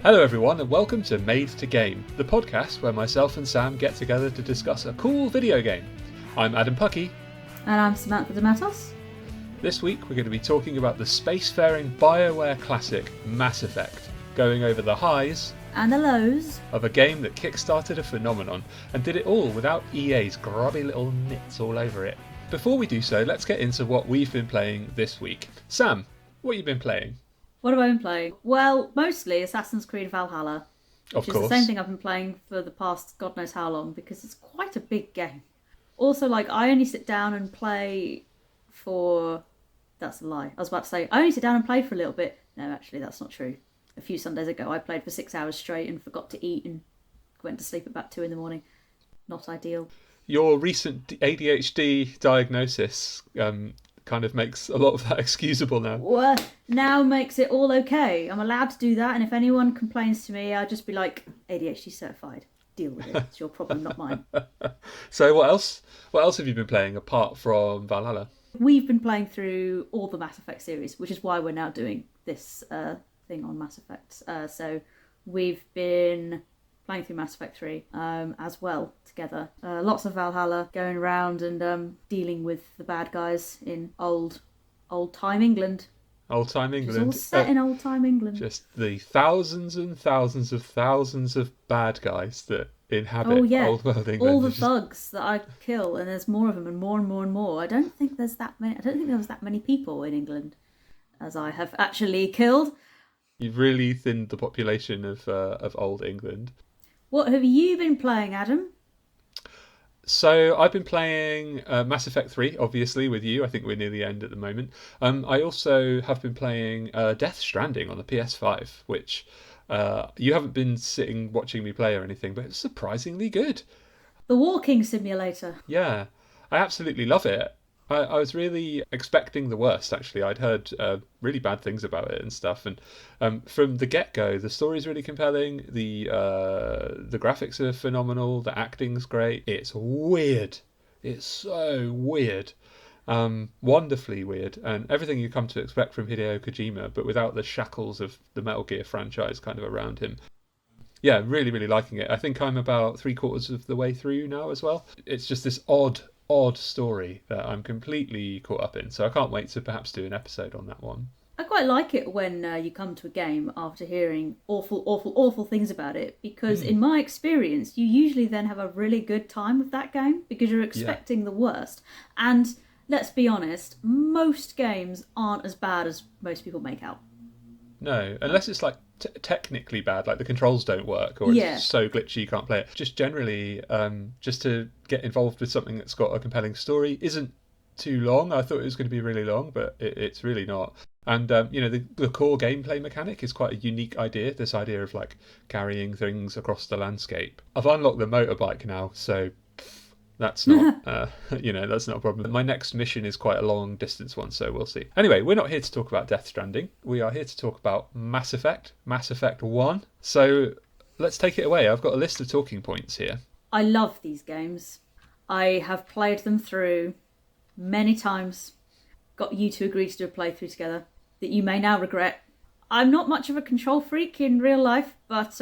Hello everyone and welcome to Made to Game, the podcast where myself and Sam get together to discuss a cool video game. I'm Adam Puckey. And I'm Samantha Dematos. This week we're going to be talking about the spacefaring BioWare classic Mass Effect, going over the highs and the lows of a game that kickstarted a phenomenon and did it all without EA's grubby little nits all over it. Before we do so, let's get into what we've been playing this week. Sam, what have you been playing? What have I been playing? Well, mostly Assassin's Creed Valhalla, which is the same thing I've been playing for the past God knows how long, because it's quite a big game. Also, I only sit down and play for... That's a lie. I was about to say, I only sit down and play for a little bit. No, actually, that's not true. A few Sundays ago, I played for 6 hours straight and forgot to eat and went to sleep at about 2 a.m. Not ideal. Your recent ADHD diagnosis kind of makes a lot of that excusable now. Well, now makes it all okay. I'm allowed to do that, and if anyone complains to me, I'll just be like, ADHD certified. Deal with it. It's your problem, not mine. So what else? What else have you been playing apart from Valhalla? We've been playing through all the Mass Effect series, which is why we're now doing this thing on Mass Effect. So we've been playing through Mass Effect 3 as well together. Lots of Valhalla, going around and dealing with the bad guys in old-time England. Old-time England. It's all set in old-time England. Just the thousands and thousands of bad guys that inhabit old-world England. All the thugs that I kill, and there's more of them and more and more and more. I don't think there was that many people in England as I have actually killed. You've really thinned the population of old England. What have you been playing, Adam? So I've been playing Mass Effect 3, obviously, with you. I think we're near the end at the moment. I also have been playing Death Stranding on the PS5, which you haven't been sitting watching me play or anything, but it's surprisingly good. The walking simulator. Yeah, I absolutely love it. I was really expecting the worst, actually. I'd heard really bad things about it and stuff. And from the get-go, the story's really compelling. The graphics are phenomenal. The acting's great. It's weird. It's so weird. Wonderfully weird. And everything you come to expect from Hideo Kojima, but without the shackles of the Metal Gear franchise kind of around him. Yeah, really, really liking it. I think I'm about 3/4 of the way through now as well. It's just this odd story that I'm completely caught up in, so I can't wait to perhaps do an episode on that one. I quite like it when you come to a game after hearing awful things about it, because in my experience you usually then have a really good time with that game because you're expecting the worst. And let's be honest, most games aren't as bad as most people make out. No, unless it's technically bad, like the controls don't work or it's so glitchy you can't play it. Just generally, just to get involved with something that's got a compelling story isn't too long. I thought it was going to be really long, but it's really not. And the core gameplay mechanic is quite a unique idea. This idea of carrying things across the landscape. I've unlocked the motorbike now, so that's not that's not a problem. My next mission is quite a long distance one, so we'll see. Anyway, we're not here to talk about Death Stranding. We are here to talk about Mass Effect 1. So let's take it away. I've got a list of talking points here. I love these games. I have played them through many times. Got you to agree to do a playthrough together that you may now regret. I'm not much of a control freak in real life, but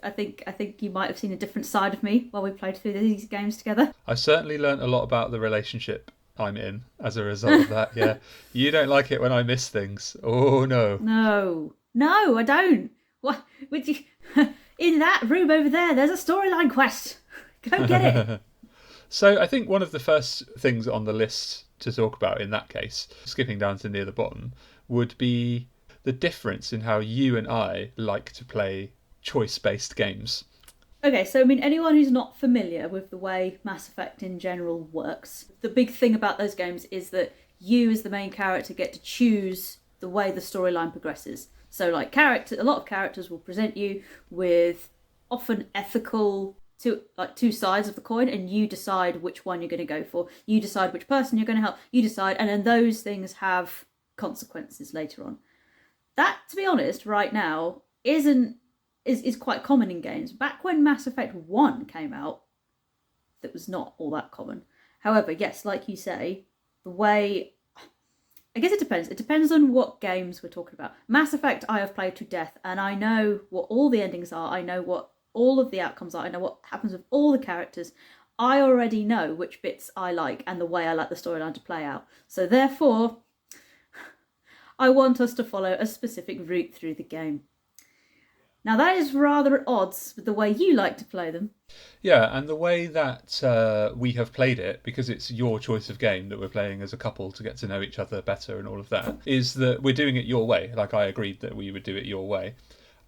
I think you might have seen a different side of me while we played through these games together. I've certainly learnt a lot about the relationship I'm in as a result of that, yeah. You don't like it when I miss things. Oh, no. No, I don't. What? Would you... In that room over there's a storyline quest. Go get it. So I think one of the first things on the list to talk about in that case, skipping down to near the bottom, would be the difference in how you and I like to play choice-based games. Okay, so anyone who's not familiar with the way Mass Effect in general works, the big thing about those games is that you as the main character get to choose the way the storyline progresses. So a lot of characters will present you with often ethical two sides of the coin, and you decide which one you're going to go for. You decide which person you're going to help. You decide, and then those things have consequences later on. That, to be honest, right now is quite common in games. Back when Mass Effect 1 came out, that was not all that common. However, yes, like you say, the way I guess it depends. It depends on what games we're talking about. Mass Effect I have played to death, and I know what all the endings are. I know what all of the outcomes are. I know what happens with all the characters. I already know which bits I like and the way I like the storyline to play out. So therefore, I want us to follow a specific route through the game. Now that is rather at odds with the way you like to play them. Yeah, and the way that we have played it, because it's your choice of game that we're playing as a couple to get to know each other better and all of that, is that we're doing it your way. Like, I agreed that we would do it your way.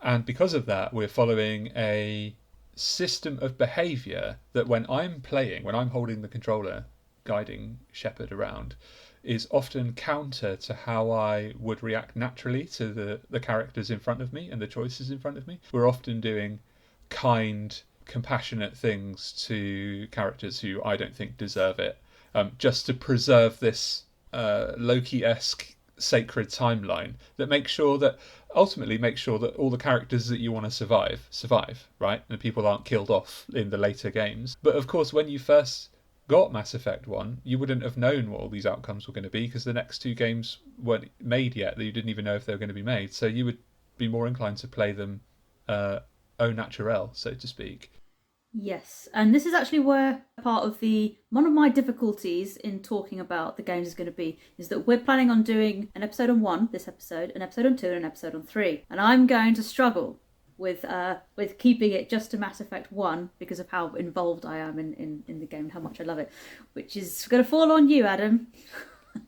And because of that, we're following a system of behaviour that when I'm playing, when I'm holding the controller, guiding Shepard around, is often counter to how I would react naturally to the characters in front of me and the choices in front of me. We're often doing kind, compassionate things to characters who I don't think deserve it, just to preserve this Loki-esque sacred timeline that ultimately makes sure that all the characters that you want to survive, right? And people aren't killed off in the later games. But of course, when you first got Mass Effect 1, you wouldn't have known what all these outcomes were going to be because the next two games weren't made yet. You didn't even know if they were going to be made. So you would be more inclined to play them au naturel, so to speak. Yes, and this is actually where one of my difficulties in talking about the games is going to be, is that we're planning on doing an episode on 1, this episode, an episode on 2, and an episode on 3. And I'm going to struggle with keeping it just to Mass Effect 1 because of how involved I am in the game and how much I love it, which is going to fall on you, Adam,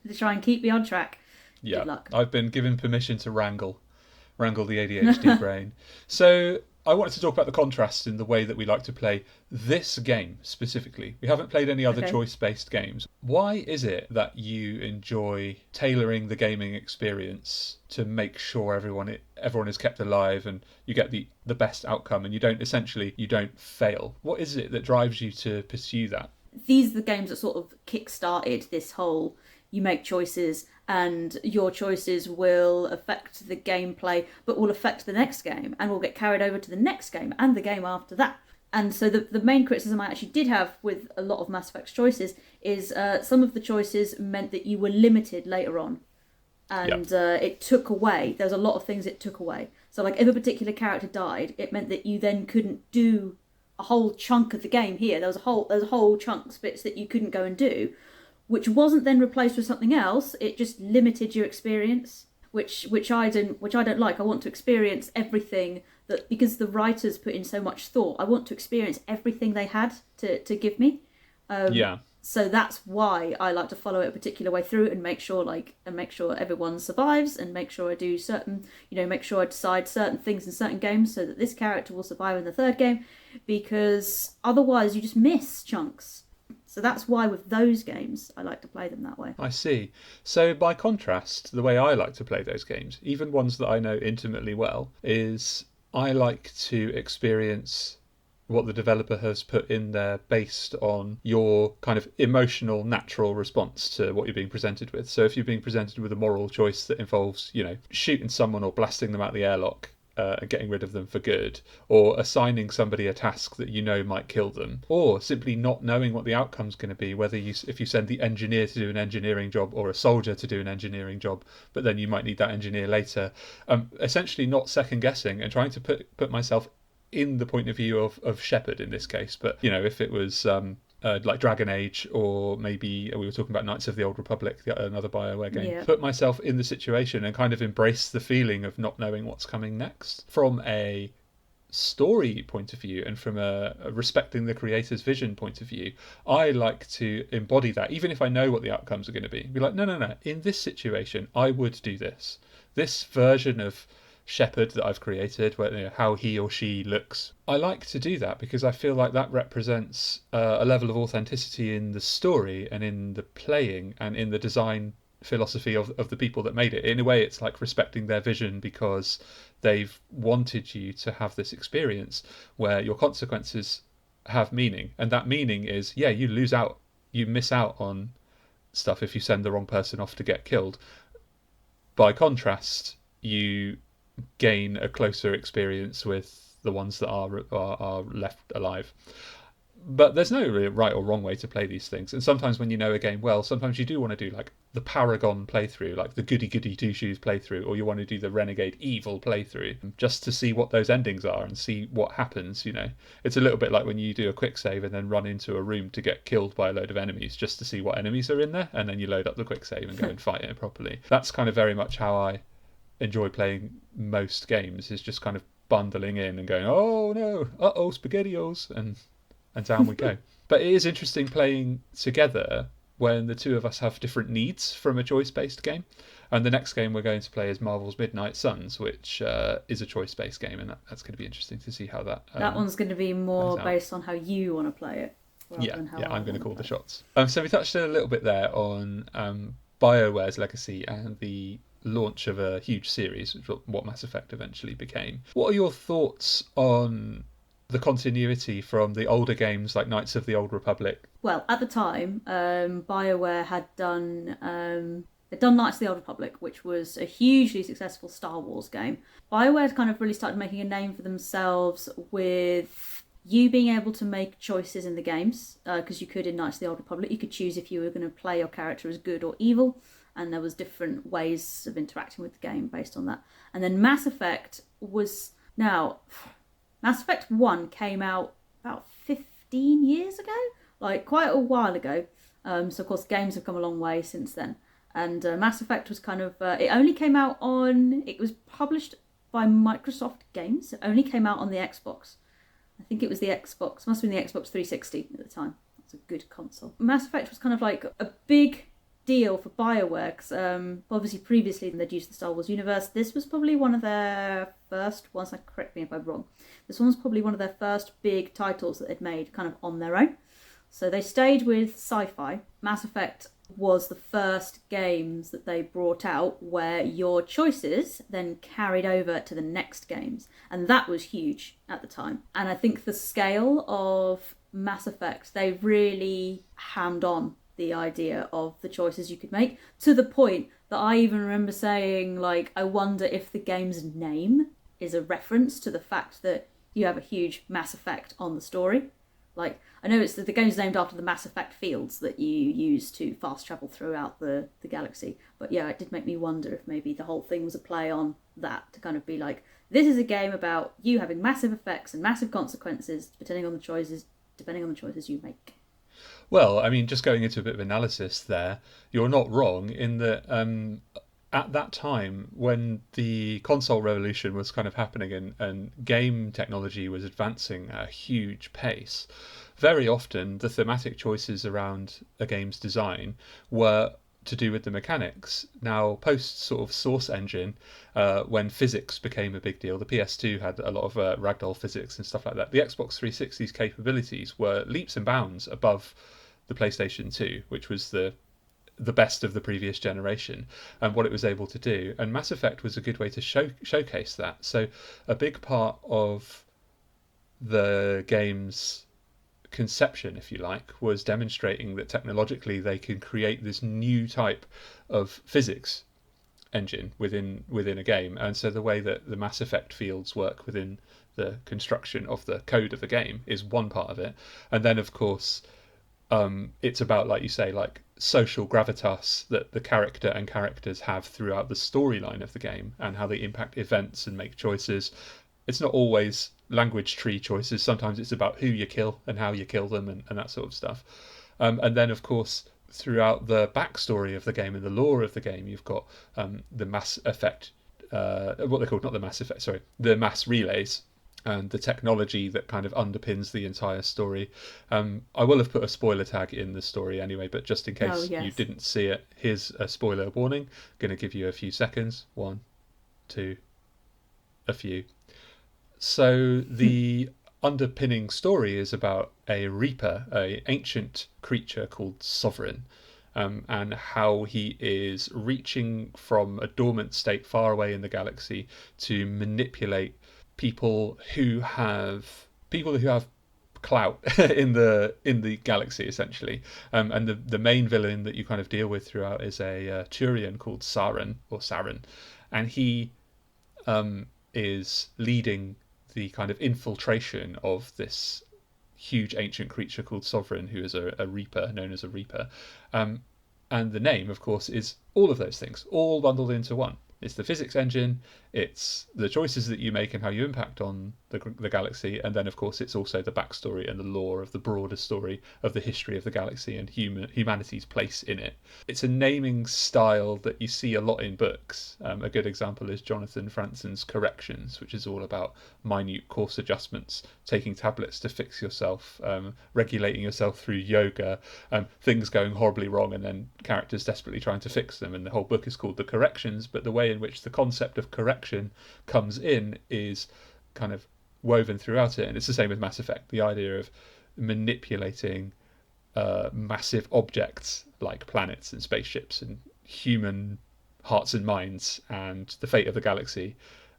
to try and keep me on track. Yeah, good luck. I've been given permission to wrangle the ADHD brain. So I wanted to talk about the contrast in the way that we like to play this game specifically. We haven't played any other choice-based games. Why is it that you enjoy tailoring the gaming experience to make sure everyone is kept alive and you get the best outcome and you don't fail? What is it that drives you to pursue that? These are the games that sort of kick-started this whole, you make choices and your choices will affect the gameplay but will affect the next game and will get carried over to the next game and the game after that. And so the main criticism I actually did have with a lot of Mass Effect's choices is some of the choices meant that you were limited later on. And it took away, there's a lot of things it took away. So like if a particular character died, it meant that you then couldn't do a whole chunk of the game here. There was a whole chunk bits that you couldn't go and do, which wasn't then replaced with something else. It just limited your experience, which I don't like. I want to experience everything that, because the writers put in so much thought, I want to experience everything they had to give me. So that's why I like to follow it a particular way through and make sure everyone survives and make sure I do make sure I decide certain things in certain games so that this character will survive in the third game, because otherwise you just miss chunks. So that's why with those games, I like to play them that way. I see. So by contrast, the way I like to play those games, even ones that I know intimately well, is I like to experience what the developer has put in there based on your kind of emotional, natural response to what you're being presented with. So if you're being presented with a moral choice that involves, shooting someone or blasting them out the airlock, and getting rid of them for good, or assigning somebody a task that might kill them, or simply not knowing what the outcome's going to be, if you send the engineer to do an engineering job or a soldier to do an engineering job, but then you might need that engineer later. Essentially not second guessing and trying to put myself in the point of view of Shepard in this case. But if it was like Dragon Age, or maybe we were talking about Knights of the Old Republic, another BioWare game, put myself in the situation and kind of embrace the feeling of not knowing what's coming next. From a story point of view and from a respecting the creator's vision point of view, I like to embody that, even if I know what the outcomes are going to be like, no, in this situation I would do this version of Shepard that I've created, where how he or she looks. I like to do that because I feel like that represents a level of authenticity in the story and in the playing and in the design philosophy of the people that made it. In a way, it's like respecting their vision because they've wanted you to have this experience where your consequences have meaning, and that meaning is you miss out on stuff if you send the wrong person off to get killed. By contrast, you gain a closer experience with the ones that are left alive. But there's no really right or wrong way to play these things, and sometimes when you know a game well, sometimes you do want to do like the Paragon playthrough, like the goody goody two shoes playthrough, or you want to do the Renegade Evil playthrough, just to see what those endings are and see what happens. It's a little bit like when you do a quick save and then run into a room to get killed by a load of enemies, just to see what enemies are in there, and then you load up the quick save and go and fight it properly. That's kind of very much how I enjoy playing most games, is just kind of bundling in and going, oh no, spaghettios, and down we go. But it is interesting playing together when the two of us have different needs from a choice-based game. And the next game we're going to play is Marvel's Midnight Suns, which is a choice-based game, and that's going to be interesting to see how that. That one's going to be more based on how you want to play it. Yeah, I'm going to call the shots. So we touched a little bit there on BioWare's legacy and the launch of a huge series, which is what Mass Effect eventually became. What are your thoughts on the continuity from the older games like Knights of the Old Republic? Well, at the time, BioWare had done Knights of the Old Republic, which was a hugely successful Star Wars game. BioWare had kind of really started making a name for themselves with you being able to make choices in the games, because you could in Knights of the Old Republic. You could choose if you were going to play your character as good or evil, and there was different ways of interacting with the game based on that. And then Mass Effect 1 came out about 15 years ago, like quite a while ago. So of course games have come a long way since then. And Mass Effect was kind of, it was published by Microsoft Games. It only came out on the Xbox. I think it was the Xbox, must have been the Xbox 360 at the time. That's a good console. Mass Effect was kind of like a big deal for BioWare, because obviously previously they'd used the Star Wars universe. This was probably one of their first ones, correct me if I'm wrong, this one was probably one of their first big titles that they'd made kind of on their own. So they stayed with sci-fi. Mass Effect was the first games that they brought out where your choices then carried over to the next games, and that was huge at the time. And I think the scale of Mass Effect, they really hammed on the idea of the choices you could make, to the point that I even remember saying, like, I wonder if the game's name is a reference to the fact that you have a huge Mass Effect on the story. Like, I know the game's named after the Mass Effect fields that you use to fast travel throughout the galaxy, but yeah, it did make me wonder if maybe the whole thing was a play on that, to kind of be like, this is a game about you having massive effects and massive consequences depending on the choices you make. Well, I mean, just going into a bit of analysis there, you're not wrong in that at that time, when the console revolution was kind of happening and game technology was advancing at a huge pace, very often the thematic choices around a game's design were to do with the mechanics. Now, post sort of Source Engine, when physics became a big deal, the PS2 had a lot of ragdoll physics and stuff like that. The Xbox 360's capabilities were leaps and bounds above the PlayStation 2, which was the best of the previous generation, and what it was able to do. And Mass Effect was a good way to showcase that. So a big part of the game's conception, if you like, was demonstrating that technologically they can create this new type of physics engine within a game. And so the way that the Mass Effect fields work within the construction of the code of the game is one part of it. And then, of course, it's about, like you say, like social gravitas that the character and characters have throughout the storyline of the game, and how they impact events and make choices. It's not always language tree choices. Sometimes it's about who you kill and how you kill them, and that sort of stuff. And then, of course, throughout the backstory of the game and the lore of the game, you've got the Mass Effect, what they're called, not the Mass Effect, sorry, the mass relays, and the technology that kind of underpins the entire story. I will have put a spoiler tag in the story anyway, but just in case you didn't see it, here's a spoiler warning. I'm going to give you a few seconds. 1, 2, a few. So the underpinning story is about a Reaper, a ancient creature called Sovereign, and how he is reaching from a dormant state far away in the galaxy to manipulate people who have clout in the galaxy, essentially. And the main villain that you kind of deal with throughout is a Turian called Saren, and he is leading the kind of infiltration of this huge ancient creature called Sovereign, who is a Reaper, known as a Reaper. And And the name, of course, is all of those things, all bundled into one. It's the physics engine, it's the choices that you make and how you impact on the galaxy, and then, of course, it's also the backstory and the lore of the broader story of the history of the galaxy and humanity's place in it. It's a naming style that you see a lot in books. A good example is Jonathan Franzen's Corrections, which is all about minute course adjustments, taking tablets to fix yourself, regulating yourself through yoga, things going horribly wrong, and then characters desperately trying to fix them. And the whole book is called The Corrections, but the way in which the concept of correction comes in is kind of woven throughout it. And it's the same with Mass Effect. The idea of manipulating massive objects like planets and spaceships and human hearts and minds and the fate of the galaxy,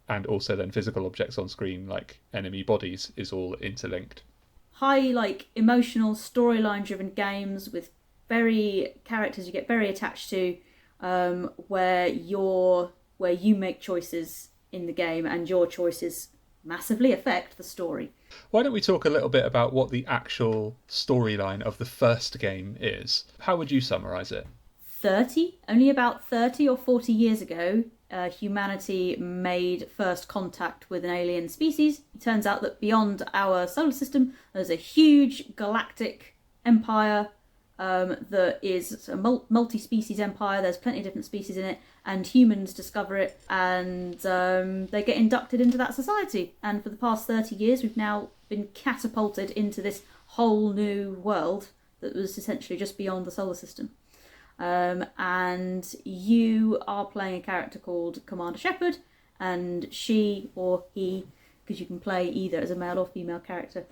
and also then physical objects on screen like enemy bodies, is all interlinked. High emotional storyline driven games with very characters you get very attached to, where you make choices in the game and your choices massively affect the story. Why don't we talk a little bit about what the actual storyline of the first game is? How would you summarise it? Only about 30 or 40 years ago, humanity made first contact with an alien species. It turns out that beyond our solar system, there's a huge galactic empire that is a multi-species empire. There's plenty of different species in it, and humans discover it, and they get inducted into that society. And for the past 30 years, we've now been catapulted into this whole new world that was essentially just beyond the solar system. And you are playing a character called Commander Shepard, and she or he, because you can play either as a male or female character,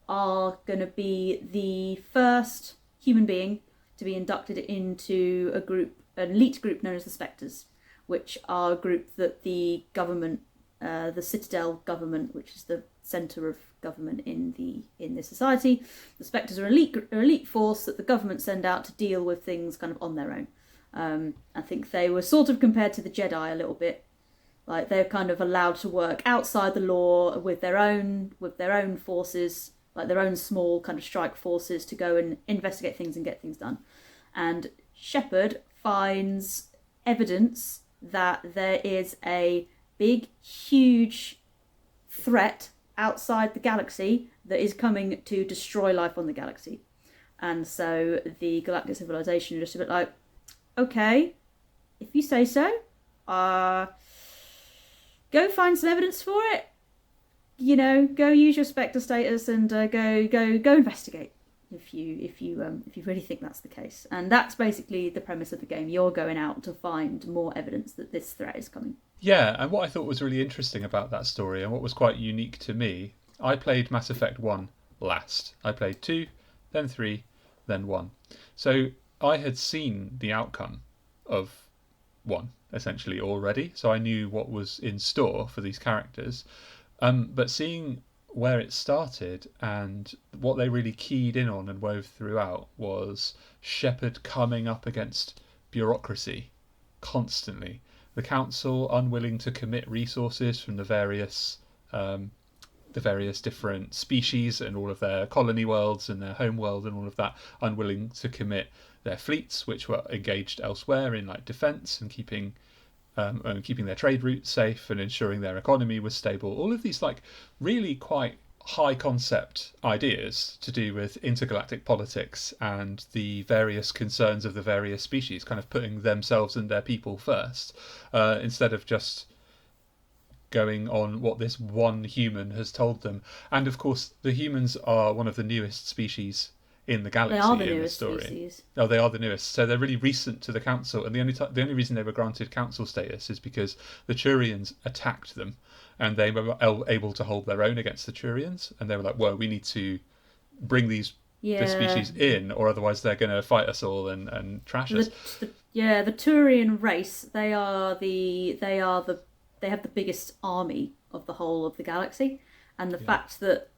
are going to be the first human being to be inducted into an elite group known as the Spectres, which are a group that the government, the Citadel government, which is the centre of government in this society. The Spectres are an elite force that the government send out to deal with things kind of on their own. I think they were sort of compared to the Jedi a little bit. Like, they're kind of allowed to work outside the law with their own forces, like their own small kind of strike forces, to go and investigate things and get things done. And Shepard finds evidence that there is a big, huge threat outside the galaxy that is coming to destroy life on the galaxy. And so the galactic civilization is just a bit like, okay, if you say so, go find some evidence for it. You know, go use your Spectre status and go investigate if you really think that's the case. And that's basically the premise of the game. You're going out to find more evidence that this threat is coming. Yeah, and what I thought was really interesting about that story, and what was quite unique to me, I played Mass Effect 1 last. I played 2, then 3, then 1. So I had seen the outcome of 1, essentially, already. So I knew what was in store for these characters. But seeing where it started and what they really keyed in on and wove throughout was Shepard coming up against bureaucracy constantly. The council unwilling to commit resources from the various different species and all of their colony worlds and their home world and all of that, unwilling to commit their fleets, which were engaged elsewhere in like defence and keeping their trade routes safe and ensuring their economy was stable. All of these like really quite high concept ideas to do with intergalactic politics and the various concerns of the various species, kind of putting themselves and their people first, instead of just going on what this one human has told them. And of course, the humans are one of the newest species in the galaxy. They are the in newest the story. Species. Oh, they are the newest. So they're really recent to the council, and the only reason they were granted council status is because the Turians attacked them, and they were able to hold their own against the Turians, and they were like, "Whoa, we need to bring this species in, or otherwise they're going to fight us all and trash us." The Turian race. They have the biggest army of the whole of the galaxy, and the fact that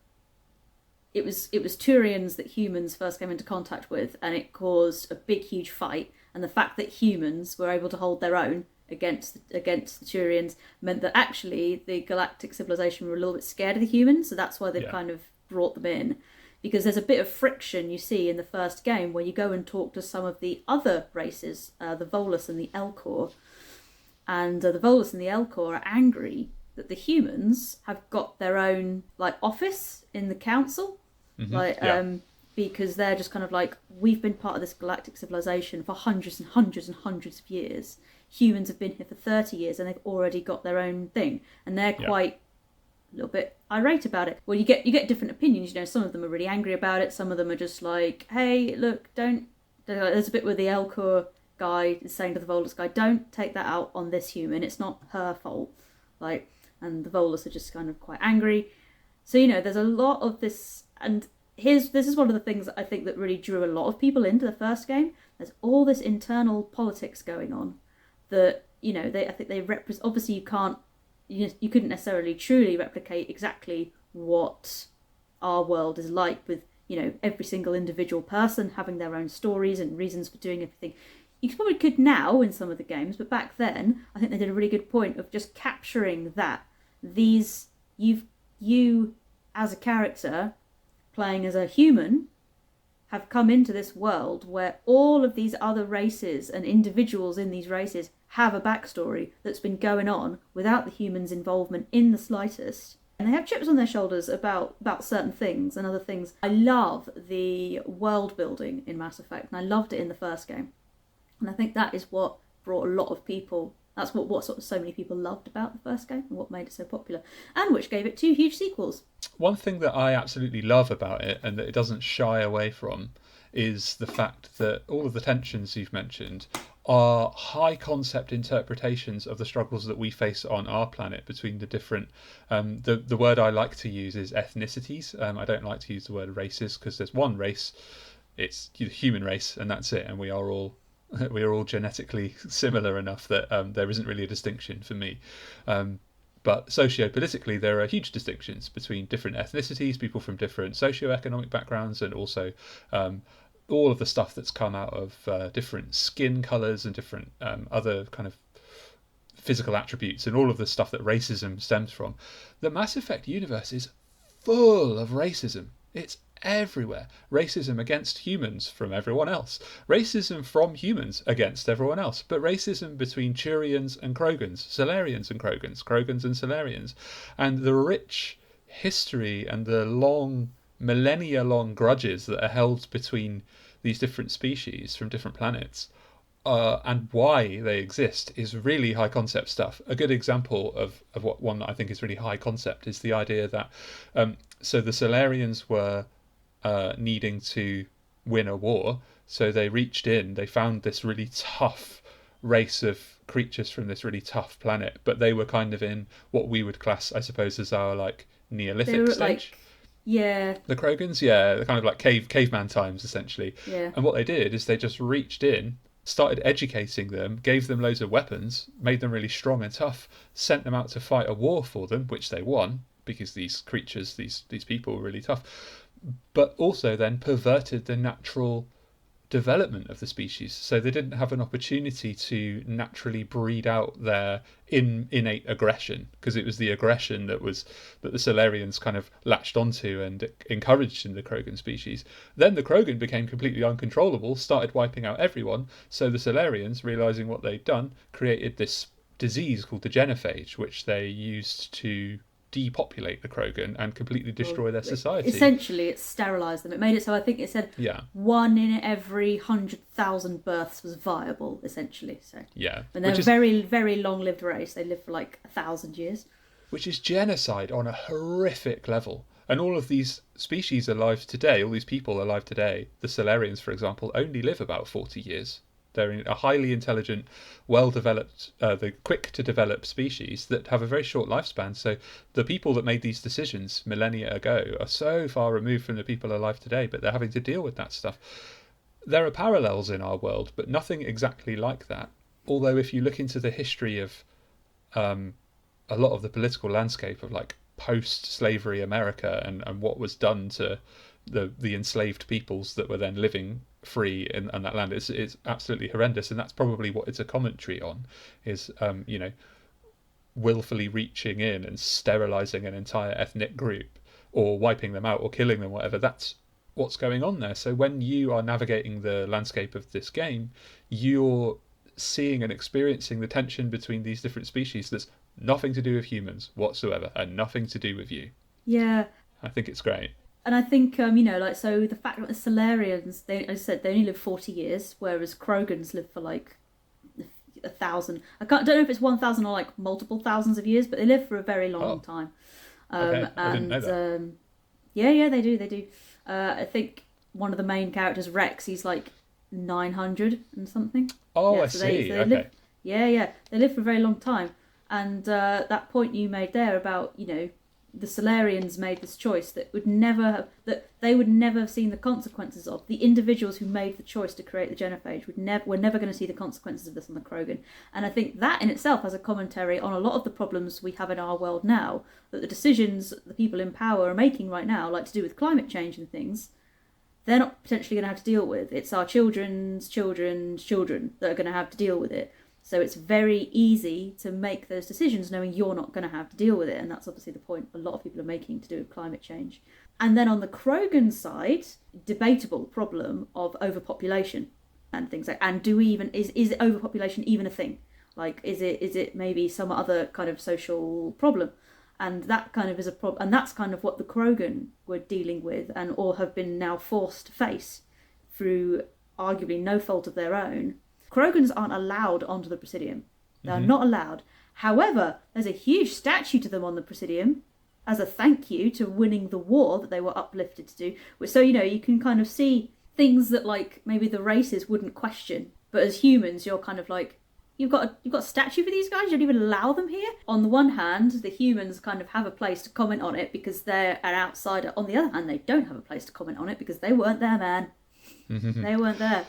it was Turians that humans first came into contact with, and it caused a big, huge fight. And the fact that humans were able to hold their own against the Turians meant that actually the galactic civilization were a little bit scared of the humans, so that's why they've kind of brought them in. because there's a bit of friction you see in the first game where you go and talk to some of the other races, the Volus and the Elcor. And the Volus and the Elcor are angry that the humans have got their own like office in the council, because they're just kind of like, we've been part of this galactic civilization for hundreds and hundreds and hundreds of years. Humans have been here for 30 years and they've already got their own thing, and they're quite a little bit irate about it. Well, you get different opinions. You know, some of them are really angry about it. Some of them are just like, hey, look, don't. There's a bit where the Elcor guy is saying to the Volus guy, don't take that out on this human. It's not her fault. Like, and the Volus are just kind of quite angry. So, you know, there's a lot of this, and this is one of the things that I think that really drew a lot of people into the first game. There's all this internal politics going on that, you know, I think they represent. Obviously, you couldn't necessarily truly replicate exactly what our world is like with, you know, every single individual person having their own stories and reasons for doing everything. You probably could now in some of the games, but back then, I think they did a really good point of just capturing that. You as a character playing as a human have come into this world where all of these other races and individuals in these races have a backstory that's been going on without the humans' involvement in the slightest. And they have chips on their shoulders about certain things and other things. I love the world building in Mass Effect, and I loved it in the first game. And I think that is what brought a lot of people, that's what sort of so many people loved about the first game and what made it so popular, and which gave it 2 huge sequels. One thing that I absolutely love about it, and that it doesn't shy away from, is the fact that all of the tensions you've mentioned are high concept interpretations of the struggles that we face on our planet between the different, the word I like to use is ethnicities. I don't like to use the word races, because there's one race, it's the human race, and that's it, and we are all genetically similar enough that there isn't really a distinction for me. But socio-politically, there are huge distinctions between different ethnicities, people from different socio-economic backgrounds, and also all of the stuff that's come out of different skin colours and different other kind of physical attributes, and all of the stuff that racism stems from. The Mass Effect universe is full of racism. It's everywhere. Racism against humans from everyone else. Racism from humans against everyone else. But racism between Turians and Krogans, Solarians and Krogans, Krogans and Solarians. And the rich history and the long, millennia-long grudges that are held between these different species from different planets, and why they exist, is really high concept stuff. A good example of what one that I think is really high concept is the idea that so the Solarians were needing to win a war, so they reached in, they found this really tough race of creatures from this really tough planet, but they were kind of in what we would class, I suppose, as our like Neolithic stage. Like, yeah. The Krogans, yeah, they're kind of like caveman times, essentially. Yeah. And what they did is they just reached in, started educating them, gave them loads of weapons, made them really strong and tough, sent them out to fight a war for them, which they won, because these creatures, these people were really tough, but also then perverted the natural development of the species. So they didn't have an opportunity to naturally breed out their innate aggression, because it was the aggression that the Solarians kind of latched onto and encouraged in the Krogan species. Then the Krogan became completely uncontrollable, started wiping out everyone, so the Solarians, realising what they'd done, created this disease called the genophage, which they used to depopulate the Krogan and completely destroy their society. Essentially, it sterilised them. It made it so, I think it said 1 in every 100,000 births was viable, essentially. So and they're a very, very long-lived race. They live for like 1,000 years. Which is genocide on a horrific level. And all of these species alive today, all these people alive today, the Solarians, for example, only live about 40 years. They're a highly intelligent, well-developed, the quick-to-develop species that have a very short lifespan. So the people that made these decisions millennia ago are so far removed from the people alive today, but they're having to deal with that stuff. There are parallels in our world, but nothing exactly like that. Although if you look into the history of a lot of the political landscape of like post-slavery America and what was done to the enslaved peoples that were then living free in that land, it's absolutely horrendous. And that's probably what it's a commentary on, is willfully reaching in and sterilizing an entire ethnic group, or wiping them out or killing them, whatever. That's what's going on there. So when you are navigating the landscape of this game, you're seeing and experiencing the tension between these different species that's nothing to do with humans whatsoever and nothing to do with you. Yeah. I think it's great. And I think, like, so the fact that the Solarians, as I said, they only live 40 years, whereas Krogans live for like 1,000. Don't know if it's 1,000 or like multiple thousands of years, but they live for a very long time. Okay. I didn't know that. Yeah, they do. I think one of the main characters, Rex, he's like 900 and something. Oh, I see. Okay. They live for a very long time. And that point you made there about, the Solarians made this choice that they would never have seen the consequences of. The individuals who made the choice to create the genophage were never going to see the consequences of this on the Krogan. And I think that in itself has a commentary on a lot of the problems we have in our world now, that the decisions the people in power are making right now, like to do with climate change and things, they're not potentially going to have to deal with. It's our children's children's children that are going to have to deal with it. So it's very easy to make those decisions knowing you're not going to have to deal with it. And that's obviously the point a lot of people are making to do with climate change. And then on the Krogan side, debatable problem of overpopulation and things like, and is overpopulation even a thing? Like, is it maybe some other kind of social problem? And that kind of is a problem. And that's kind of what the Krogan were dealing with or have been now forced to face through arguably no fault of their own. Krogans aren't allowed onto the Presidium. They're not allowed. However, there's a huge statue to them on the Presidium as a thank you to winning the war that they were uplifted to do. So, you can kind of see things that like maybe the races wouldn't question. But as humans, you're kind of like, you've got a statue for these guys? You don't even allow them here? On the one hand, the humans kind of have a place to comment on it because they're an outsider. On the other hand, they don't have a place to comment on it because they weren't there, man. They weren't there.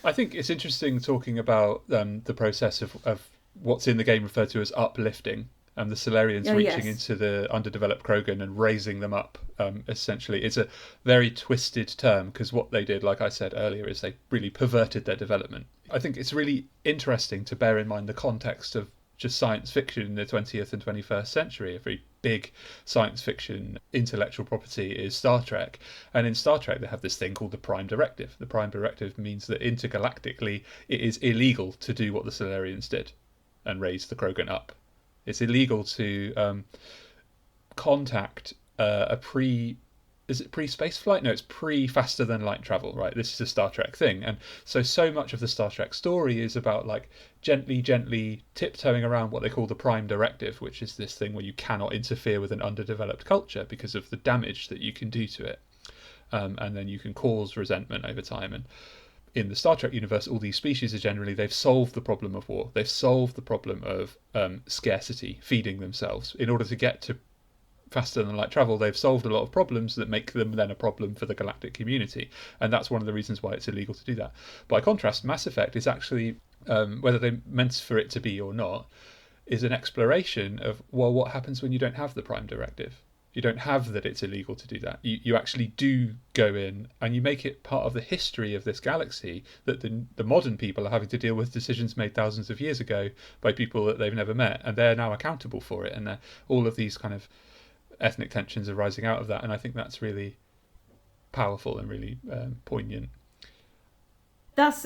I think it's interesting talking about the process of what's in the game referred to as uplifting, and the Solarians reaching into the underdeveloped Krogan and raising them up, essentially. It's a very twisted term because what they did, like I said earlier, is they really perverted their development. I think it's really interesting to bear in mind the context of just science fiction in the 20th and 21st century. A very big science fiction intellectual property is Star Trek. And in Star Trek, they have this thing called the Prime Directive. The Prime Directive means that intergalactically, it is illegal to do what the Solarians did and raise the Krogan up. It's illegal to contact is it pre-space flight? No, it's pre-faster than light travel, right? This is a Star Trek thing. And so much of the Star Trek story is about like gently tiptoeing around what they call the Prime Directive, which is this thing where you cannot interfere with an underdeveloped culture because of the damage that you can do to it. And then you can cause resentment over time. And in the Star Trek universe, all these species are generally, they've solved the problem of war. They've solved the problem of scarcity, feeding themselves. In order to get to faster than light travel, they've solved a lot of problems that make them then a problem for the galactic community, and that's one of the reasons why it's illegal to do that. By contrast, Mass Effect is actually, whether they meant for it to be or not, is an exploration of, well, what happens when you don't have the Prime Directive? You don't have that it's illegal to do that. You actually do go in and you make it part of the history of this galaxy that the modern people are having to deal with decisions made thousands of years ago by people that they've never met, and they're now accountable for it, and all of these kind of ethnic tensions are rising out of that, and I think that's really powerful and really poignant. That's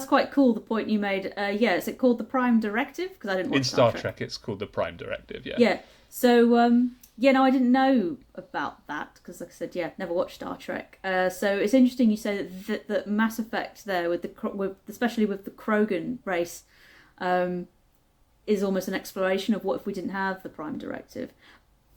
quite cool, the point you made. Is it called the Prime Directive? Because I didn't watch in Star Trek. It's called the Prime Directive. Yeah. So I didn't know about that because, like I said, never watched Star Trek. So it's interesting you say that Mass Effect there especially with the Krogan race is almost an exploration of what if we didn't have the Prime Directive.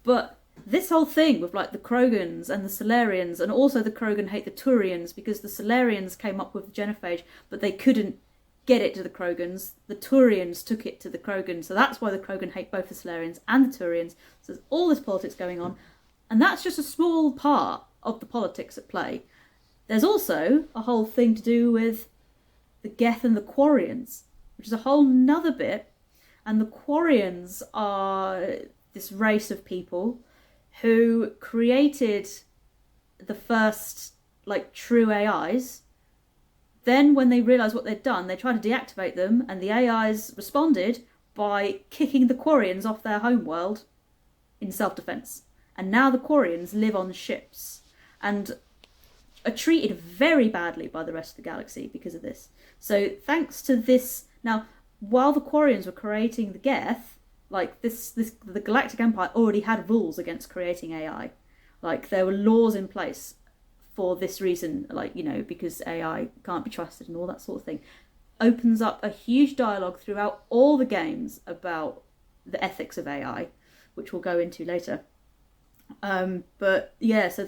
But this whole thing with like the Krogans and the Solarians, and also the Krogan hate the Turians because the Solarians came up with the genophage, but they couldn't get it to the Krogans. The Turians took it to the Krogans, so that's why the Krogan hate both the Solarians and the Turians. So there's all this politics going on, and that's just a small part of the politics at play. There's also a whole thing to do with the Geth and the Quarians, which is a whole nother bit, and the Quarians are this race of people who created the first like true AIs. Then when they realised what they'd done, they tried to deactivate them, and the AIs responded by kicking the Quarians off their homeworld in self-defence. And now the Quarians live on ships. And are treated very badly by the rest of the galaxy because of this. So thanks to this, now while the Quarians were creating the Geth, like the Galactic Empire already had rules against creating AI. Like there were laws in place for this reason, like, you know, because AI can't be trusted and all that sort of thing. Opens up a huge dialogue throughout all the games about the ethics of AI, which we'll go into later. But yeah, so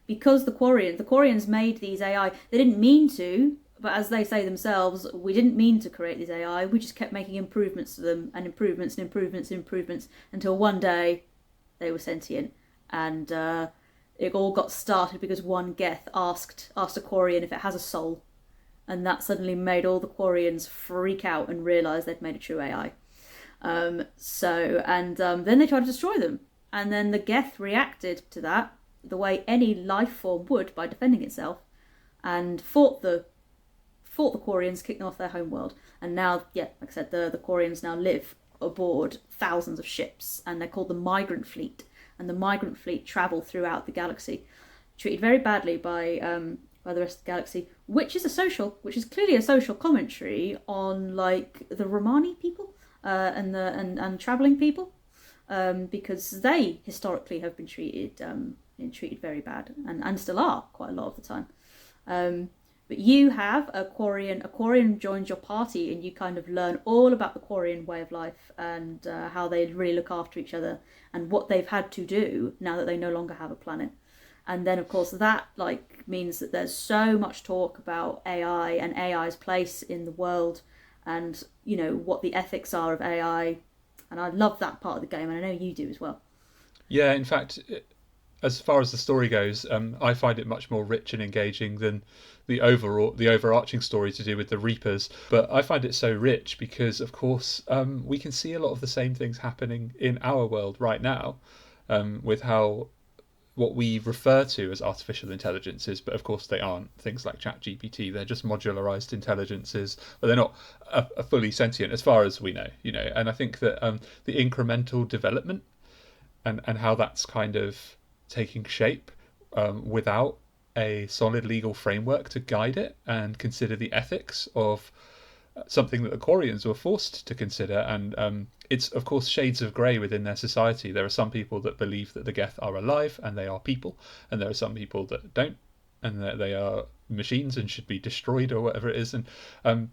because the Quarians made these AI, they didn't mean to, but as they say themselves, we didn't mean to create these AI. We just kept making improvements to them, and improvements and improvements and improvements, until one day they were sentient, and it all got started because one Geth asked a Quarian if it has a soul, and that suddenly made all the Quarians freak out and realise they'd made a true AI. Then they tried to destroy them. And then the Geth reacted to that the way any life form would, by defending itself, and fought the Quarians, kicked them off their homeworld. And now, yeah, like I said, the Quarians now live aboard thousands of ships, and they're called the Migrant Fleet. And the Migrant Fleet travel throughout the galaxy, treated very badly by the rest of the galaxy, which is clearly a social commentary on like the Romani people and travelling people. Because they historically have been treated very bad, and still are quite a lot of the time. But you have a Quarian joins your party, and you kind of learn all about the Quarian way of life, and how they really look after each other, and what they've had to do now that they no longer have a planet. And then of course that like means that there's so much talk about AI and AI's place in the world, and you know what the ethics are of AI. And I love that part of the game, and I know you do as well. Yeah, in fact, as far as the story goes, I find it much more rich and engaging than the overarching story to do with the Reapers. But I find it so rich because, of course, we can see a lot of the same things happening in our world right now, with how what we refer to as artificial intelligences, but of course they aren't things like ChatGPT. They're just modularized intelligences, but they're not a fully sentient as far as we know, you know. And I think that the incremental development and how that's kind of taking shape without a solid legal framework to guide it and consider the ethics of something that the Quarians were forced to consider. And it's, of course, shades of grey within their society. There are some people that believe that the Geth are alive and they are people, and there are some people that don't, and that they are machines and should be destroyed or whatever it is. And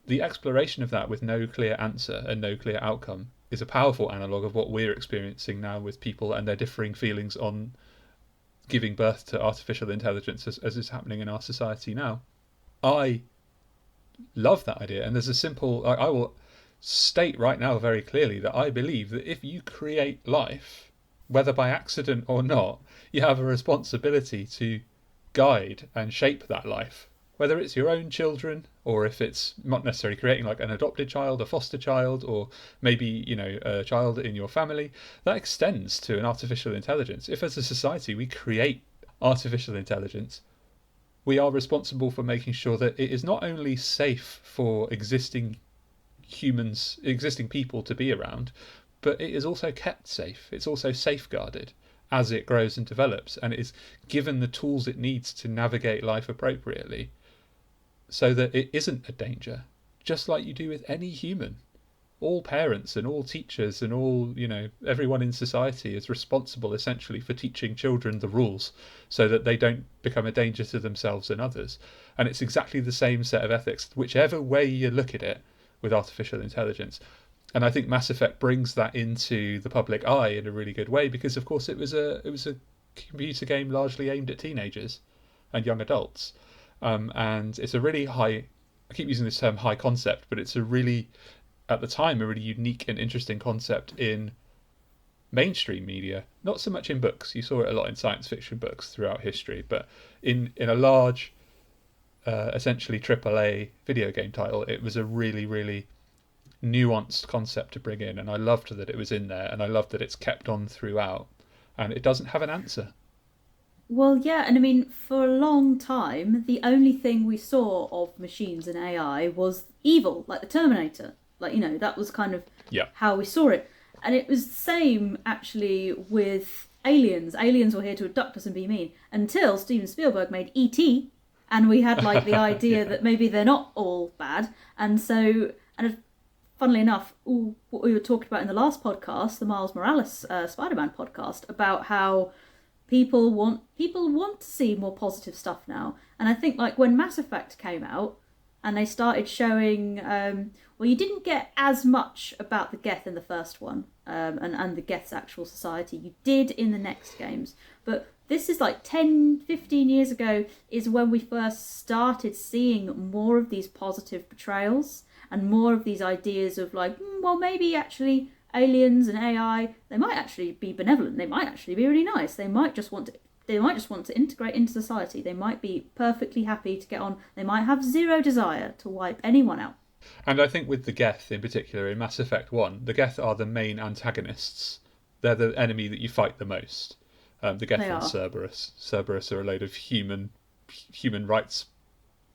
the exploration of that with no clear answer and no clear outcome is a powerful analogue of what we're experiencing now with people and their differing feelings on giving birth to artificial intelligence as is happening in our society now. I love that idea, and there's a simple, I will state right now very clearly that I believe that if you create life, whether by accident or not, you have a responsibility to guide and shape that life, whether it's your own children or if it's not necessarily creating like an adopted child, a foster child, or maybe, you know, a child in your family. That extends to an artificial intelligence. If as a society we create artificial intelligence, we are responsible for making sure that it is not only safe for existing people to be around, but it is also kept safe. It's also safeguarded as it grows and develops, and it is given the tools it needs to navigate life appropriately so that it isn't a danger, just like you do with any human. All parents and all teachers and all, you know, everyone in society is responsible essentially for teaching children the rules so that they don't become a danger to themselves and others. And it's exactly the same set of ethics, whichever way you look at it, with artificial intelligence. And I think Mass Effect brings that into the public eye in a really good way, because of course it was a computer game largely aimed at teenagers and young adults. And it's a really high, I keep using this term high concept, but it's a really, at the time, a really unique and interesting concept in mainstream media. Not so much in books. You saw it a lot in science fiction books throughout history, but in a large, essentially AAA video game title, it was a really, really nuanced concept to bring in, and I loved that it was in there, and I loved that it's kept on throughout, and it doesn't have an answer. Well, yeah, and I mean, for a long time, the only thing we saw of machines and AI was evil, like the Terminator. Like, you know, that was kind of how we saw it. And it was the same, actually, with aliens were here to abduct us and be mean, until Steven Spielberg made E.T., and we had like the idea that maybe they're not all bad. And so, and funnily enough, what we were talking about in the last podcast, the Miles Morales Spider-Man podcast, about how people want to see more positive stuff now. And I think like when Mass Effect came out and they started showing, well, you didn't get as much about the Geth in the first one, and the Geth's actual society. You did in the next games, but this is like 10, 15 years ago is when we first started seeing more of these positive portrayals and more of these ideas of like, well, maybe actually aliens and AI, they might actually be benevolent. They might actually be really nice. They might just want to integrate into society. They might be perfectly happy to get on. They might have zero desire to wipe anyone out. And I think with the Geth in particular in Mass Effect 1, the Geth are the main antagonists. They're the enemy that you fight the most. The Geth and Cerberus. Cerberus are a load of human rights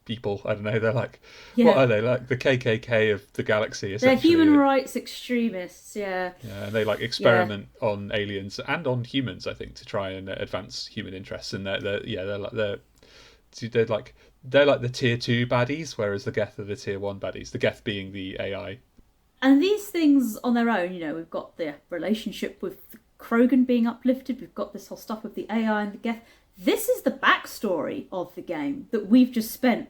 people. I don't know. They're like, what are they? Like the KKK of the galaxy, essentially. They're human rights extremists, yeah. Yeah, and they like experiment on aliens and on humans, I think, to try and advance human interests. And they're like the tier 2 baddies, whereas the Geth are the tier 1 baddies. The Geth being the AI. And these things on their own, we've got the relationship with Krogan being uplifted. We've got this whole stuff with the AI and the Geth. This is the backstory of the game that we've just spent,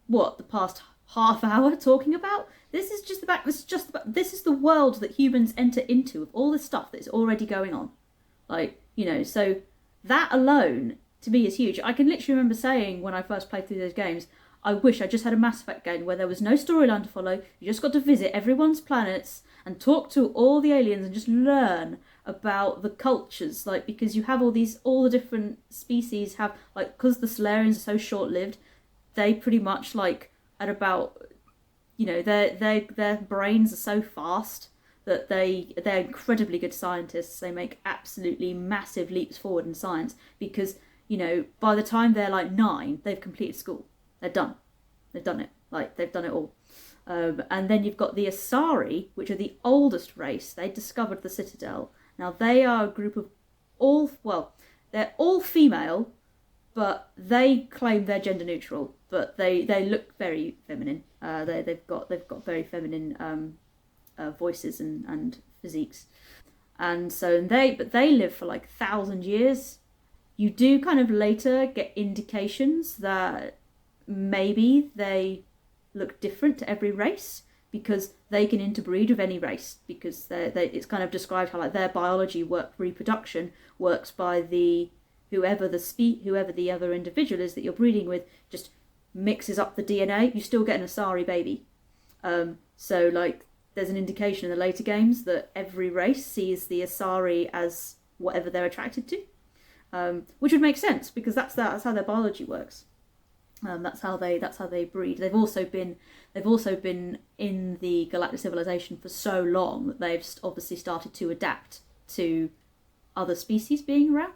the past half hour talking about. This is just this is the world that humans enter into with all this stuff that's already going on. So that alone to me is huge. I can literally remember saying when I first played through those games, I wish I just had a Mass Effect game where there was no storyline to follow. You just got to visit everyone's planets and talk to all the aliens and just learn about the cultures, because you have all the different species have, because the Solarians are so short-lived, they pretty much at about, their brains are so fast that they're incredibly good scientists. They make absolutely massive leaps forward in science because, by the time they're 9, they've completed school. They're done. They've done it. They've done it all. And then you've got the Asari, which are the oldest race. They discovered the Citadel. Now, they are a group of they're all female, but they claim they're gender neutral, but they look very feminine. They've got very feminine voices and physiques. And so they live for 1,000 years. You do kind of later get indications that maybe they look different to every race, because they can interbreed with any race, because it's kind of described how their biology reproduction works by whoever the other individual is that you're breeding with just mixes up the DNA. You still get an Asari baby. So there's an indication in the later games that every race sees the Asari as whatever they're attracted to, which would make sense because that's how their biology works. That's how they breed. They've also been in the galactic civilization for so long that they've obviously started to adapt to other species being around.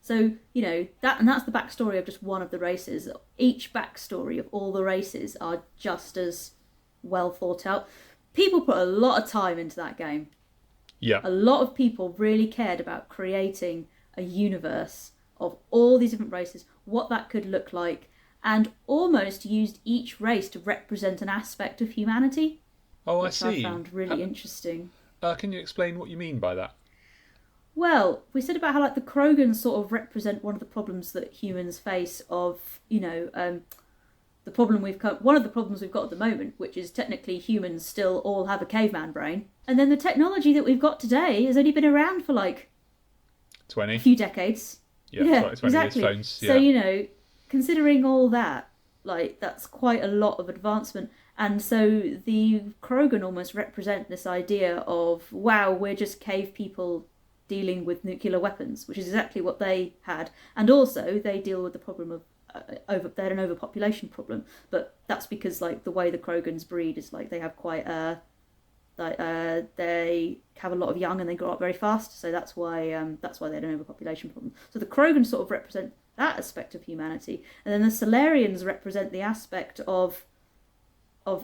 So that's the backstory of just one of the races. Each backstory of all the races are just as well thought out. People put a lot of time into that game. Yeah, a lot of people really cared about creating a universe of all these different races, what that could look like, and almost used each race to represent an aspect of humanity. Oh, I see. Which I found really interesting. Can you explain what you mean by that? Well, we said about how the Krogans sort of represent one of the problems that humans face of, one of the problems we've got at the moment, which is technically humans still all have a caveman brain. And then the technology that we've got today has only been around for 20. A few decades. Yeah 20 exactly. Years phones. Yeah. So, considering all that, that's quite a lot of advancement. And so the Krogan almost represent this idea of, wow, we're just cave people dealing with nuclear weapons, which is exactly what they had. And also they deal with the problem of they had an overpopulation problem, but that's because the way the Krogans breed is they have quite they have a lot of young and they grow up very fast, so that's why they had an overpopulation problem. So the Krogans sort of represent that aspect of humanity, and then the Solarians represent the aspect of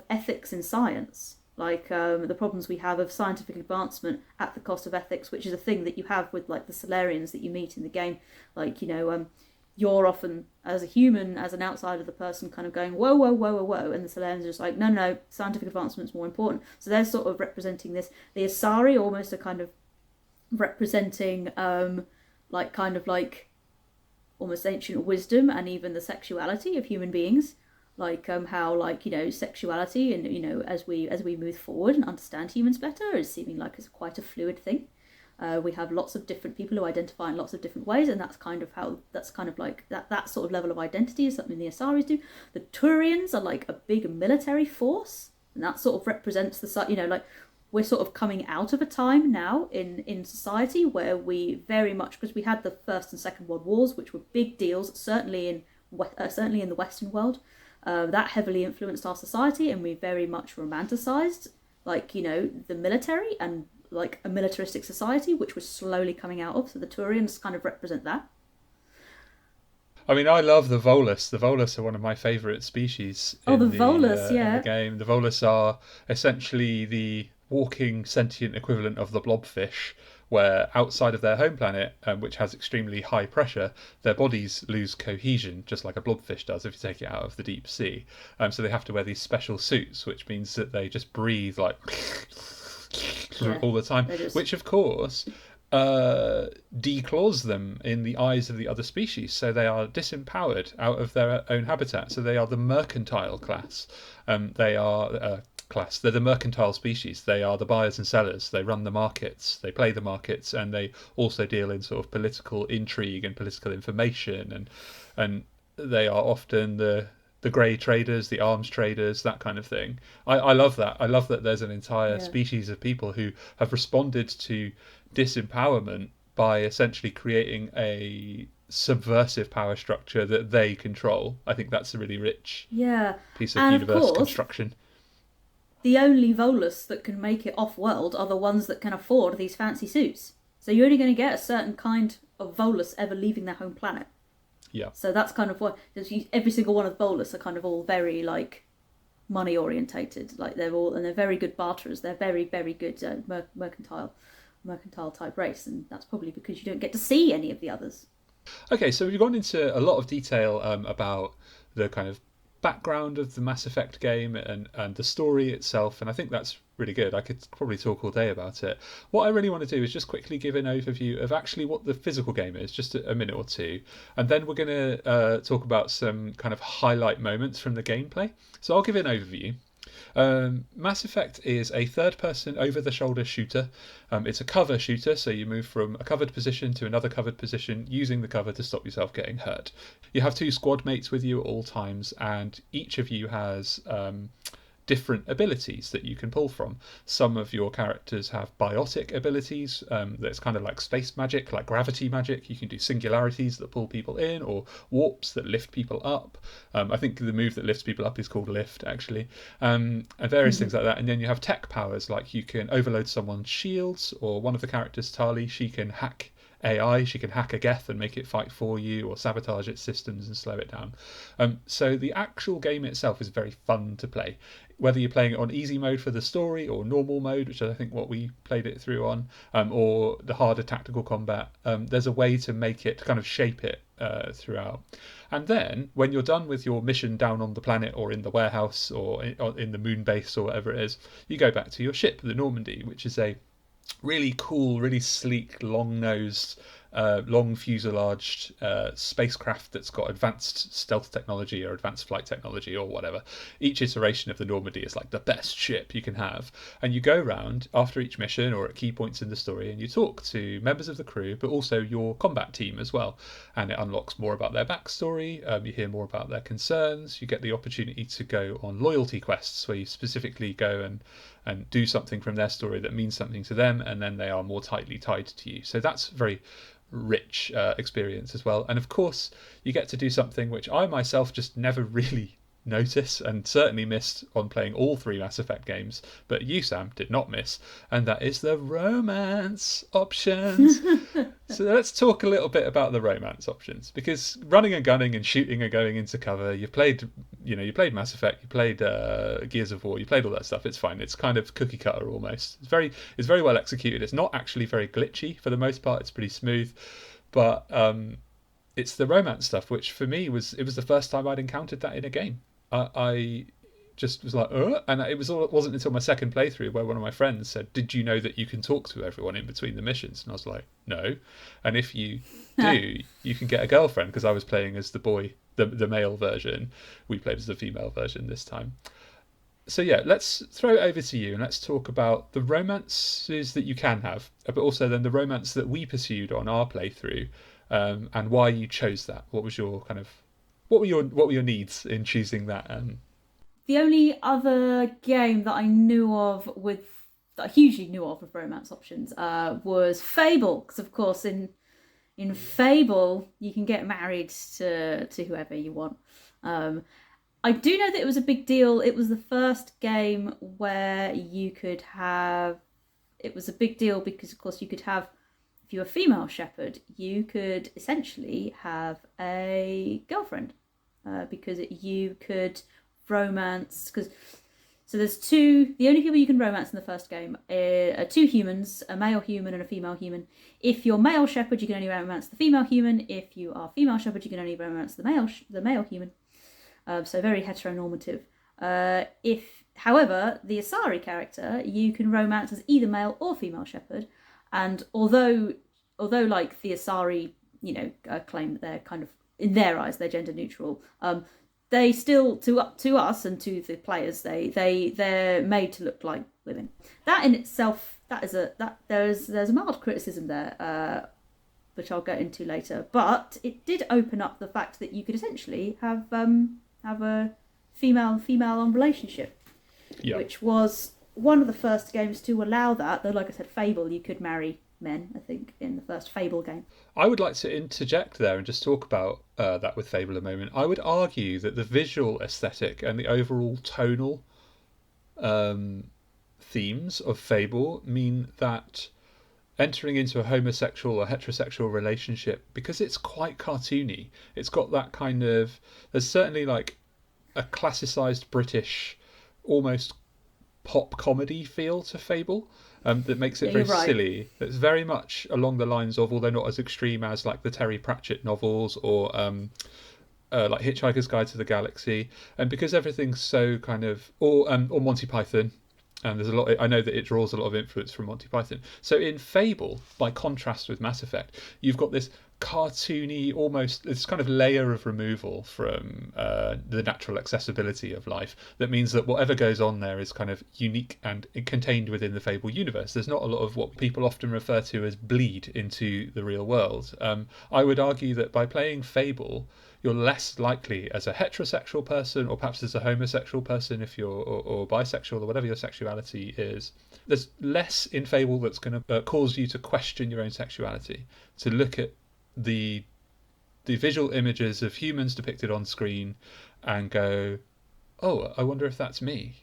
ethics in science. like the problems we have of scientific advancement at the cost of ethics, which is a thing that you have with like the Solarians that you meet in the game. Like, you're often, as a human, as an outsider, the person kind of going, whoa, whoa, whoa, whoa, whoa, and the Solarians are just like, no, no, scientific advancement's more important. So they're sort of representing this. The Asari almost are kind of representing, kind of like almost ancient wisdom and even the sexuality of human beings. Like how, like, sexuality, and as we move forward and understand humans better, is seeming like it's quite a fluid thing. We have lots of different people who identify in lots of different ways, and that's kind of like that sort of level of identity is something the Asaris do. The Turians are like a big military force, and that sort of represents the like we're sort of coming out of a time now in society where we very much, because we had the First and Second World Wars, which were big deals, certainly in the Western world. That heavily influenced our society, and we very much romanticized, the military and like a militaristic society, which we're slowly coming out of. So the Turians kind of represent that. I mean, I love the Volus. The Volus are one of my favourite species. Volus, in the game. The Volus are essentially the walking sentient equivalent of the blobfish, where outside of their home planet, which has extremely high pressure, their bodies lose cohesion, just like a blobfish does if you take it out of the deep sea. So they have to wear these special suits, which means that they just breathe like all the time, which of course declaws them in the eyes of the other species, so they are disempowered out of their own habitat. So they are the mercantile class. They're the mercantile species. They are the buyers and sellers. They run the markets, they play the markets, and they also deal in sort of political intrigue and political information, and they are often the grey traders, the arms traders, that kind of thing. I love that. I love that there's an entire species of people who have responded to disempowerment by essentially creating a subversive power structure that they control. I think that's a really rich piece of universe construction. The only Volus that can make it off-world are the ones that can afford these fancy suits. So you're only going to get a certain kind of Volus ever leaving their home planet. Yeah. So that's kind of what every single one of the Volus are kind of all very like money orientated. Like they're very good barterers. They're very, very good mercantile type race, and that's probably because you don't get to see any of the others. Okay, so we've gone into a lot of detail about the kind of background of the Mass Effect game and the story itself, and I think that's really good. I could probably talk all day about it. What I really want to do is just quickly give an overview of actually what the physical game is, just a minute or two, and then we're going to talk about some kind of highlight moments from the gameplay. So I'll give an overview. Mass Effect is a third-person over-the-shoulder shooter. It's a cover shooter, so you move from a covered position to another covered position using the cover to stop yourself getting hurt. You have 2 squad mates with you at all times, and each of you has different abilities that you can pull from. Some of your characters have biotic abilities that's kind of like space magic, like gravity magic. You can do singularities that pull people in, or warps that lift people up. I think the move that lifts people up is called lift, actually, and various things like that. And then you have tech powers, like you can overload someone's shields, or one of the characters, Tali, she can hack AI. She can hack a Geth and make it fight for you, or sabotage its systems and slow it down. So the actual game itself is very fun to play. Whether you're playing it on easy mode for the story, or normal mode, which is I think what we played it through on, or the harder tactical combat, there's a way to make it, to kind of shape it throughout. And then when you're done with your mission down on the planet, or in the warehouse, or in the moon base, or whatever it is, you go back to your ship, the Normandy, which is a really cool, really sleek, long-nosed, long fuselaged spacecraft that's got advanced stealth technology or advanced flight technology or whatever. Each iteration of the Normandy is like the best ship you can have, and you go around after each mission or at key points in the story and you talk to members of the crew, but also your combat team as well, and it unlocks more about their backstory. You hear more about their concerns. You get the opportunity to go on loyalty quests where you specifically go and do something from their story that means something to them, and then they are more tightly tied to you. So that's very rich experience as well. And of course you get to do something which I myself just never really notice, and certainly missed on playing all 3 Mass Effect games, but you, Sam, did not miss, and that is the romance options. So let's talk a little bit about the romance options, because running and gunning and shooting and going into cover, you played Mass Effect, you played Gears of War, you played all that stuff. It's fine. It's kind of cookie cutter almost. It's very well executed. It's not actually very glitchy for the most part. It's pretty smooth, but it's the romance stuff which for me was the first time I'd encountered that in a game. I just was like, and it wasn't until my second playthrough where one of my friends said, "Did you know that you can talk to everyone in between the missions?" And I was like, "No," and if you do, you can get a girlfriend, because I was playing as the boy, the male version. We played as the female version this time. So yeah, let's throw it over to you and let's talk about the romances that you can have, but also then the romance that we pursued on our playthrough, and why you chose that. What was your what were your needs in choosing that? The only other game that I knew of that I hugely knew of with romance options was Fable, because of course in Fable you can get married to whoever you want. I do know that it was a big deal. It was the first game where you could have. It was a big deal because of course you could have. If you were a female shepherd, you could essentially have a girlfriend, because you could romance, so there's the only people you can romance in the first game are two humans, a male human and a female human. If you're male shepherd, you can only romance the female human. If you are female shepherd, you can only romance the male human. So very heteronormative. However, the Asari character, you can romance as either male or female shepherd, and although like the Asari, claim that they're kind of, in their eyes, they're gender neutral. They still, to us and to the players, they're made to look like women. That in itself, there's a mild criticism there, which I'll get into later. But it did open up the fact that you could essentially have a female relationship, which was one of the first games to allow that. Though, like I said, Fable, you could marry men, I think, in the first Fable game. I would like to interject there and just talk about that with Fable a moment. I would argue that the visual aesthetic and the overall tonal themes of Fable mean that entering into a homosexual or heterosexual relationship, because it's quite cartoony, it's got that kind of, there's certainly like a classicized British, almost pop comedy feel to Fable. That makes it very silly. It's very much along the lines of, although not as extreme as like the Terry Pratchett novels or like Hitchhiker's Guide to the Galaxy, and because everything's so kind of, or Monty Python, and there's a lot. I know that it draws a lot of influence from Monty Python. So in Fable, by contrast with Mass Effect, you've got this cartoony, almost this kind of layer of removal from the natural accessibility of life, that means that whatever goes on there is kind of unique and contained within the Fable universe. There's not a lot of what people often refer to as bleed into the real world. I would argue that by playing Fable, you're less likely as a heterosexual person, or perhaps as a homosexual person, if you're or bisexual, or whatever your sexuality is. There's less in Fable that's going to cause you to question your own sexuality, to look at the visual images of humans depicted on screen and go, oh, I wonder if that's me,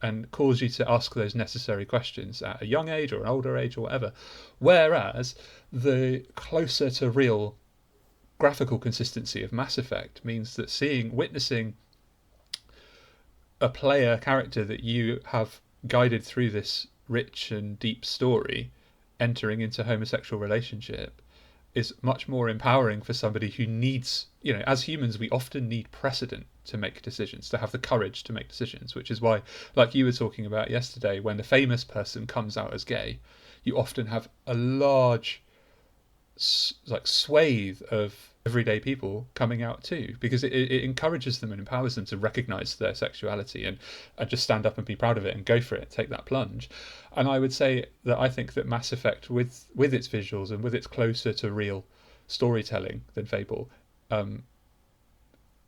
and cause you to ask those necessary questions at a young age or an older age or whatever. Whereas the closer to real graphical consistency of Mass Effect means that witnessing a player character that you have guided through this rich and deep story entering into a homosexual relationship is much more empowering for somebody who needs, as humans, we often need precedent to make decisions, to have the courage to make decisions, which is why, like you were talking about yesterday, when the famous person comes out as gay, you often have a large swathe of everyday people coming out too, because it encourages them and empowers them to recognize their sexuality and just stand up and be proud of it and go for it, take that plunge. And I would say that I think that Mass Effect, with its visuals and with its closer to real storytelling than Fable,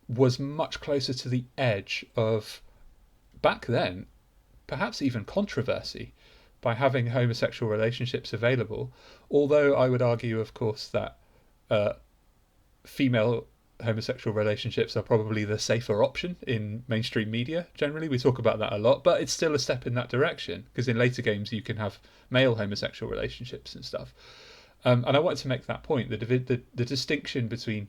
was much closer to the edge of, back then, perhaps even controversy, by having homosexual relationships available. Although I would argue, of course, that female homosexual relationships are probably the safer option in mainstream media generally. We talk about that a lot, but it's still a step in that direction, because in later games you can have male homosexual relationships and stuff. And I wanted to make that point, the distinction between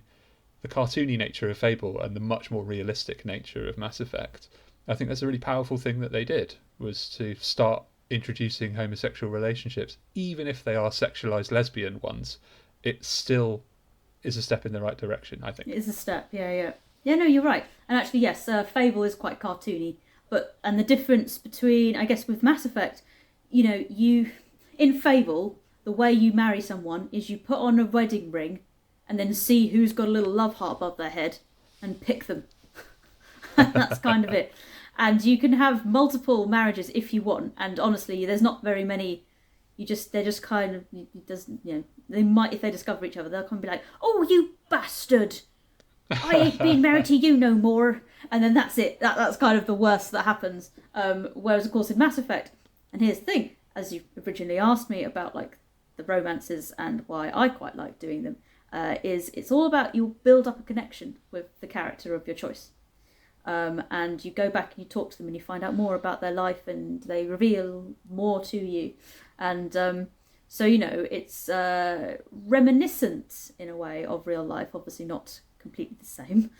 the cartoony nature of Fable and the much more realistic nature of Mass Effect. I think that's a really powerful thing that they did, was to start introducing homosexual relationships, even if they are sexualized lesbian ones. It still is a step in the right direction, I think. It is a step, yeah. Yeah, no, you're right. And actually, yes, Fable is quite cartoony. And the difference between, I guess, with Mass Effect, in Fable, the way you marry someone is you put on a wedding ring and then see who's got a little love heart above their head and pick them. That's kind of it. And you can have multiple marriages if you want. And honestly, there's not very many. They're just kind of, they might, if they discover each other, they'll come and be like, "Oh, you bastard! I ain't being married to you no more." And then that's it. That's kind of the worst that happens. Whereas, of course, in Mass Effect, and here's the thing, as you originally asked me about like the romances and why I quite like doing them, is it's all about you build up a connection with the character of your choice. And you go back and you talk to them and you find out more about their life and they reveal more to you. And so, it's reminiscent in a way of real life, obviously not completely the same.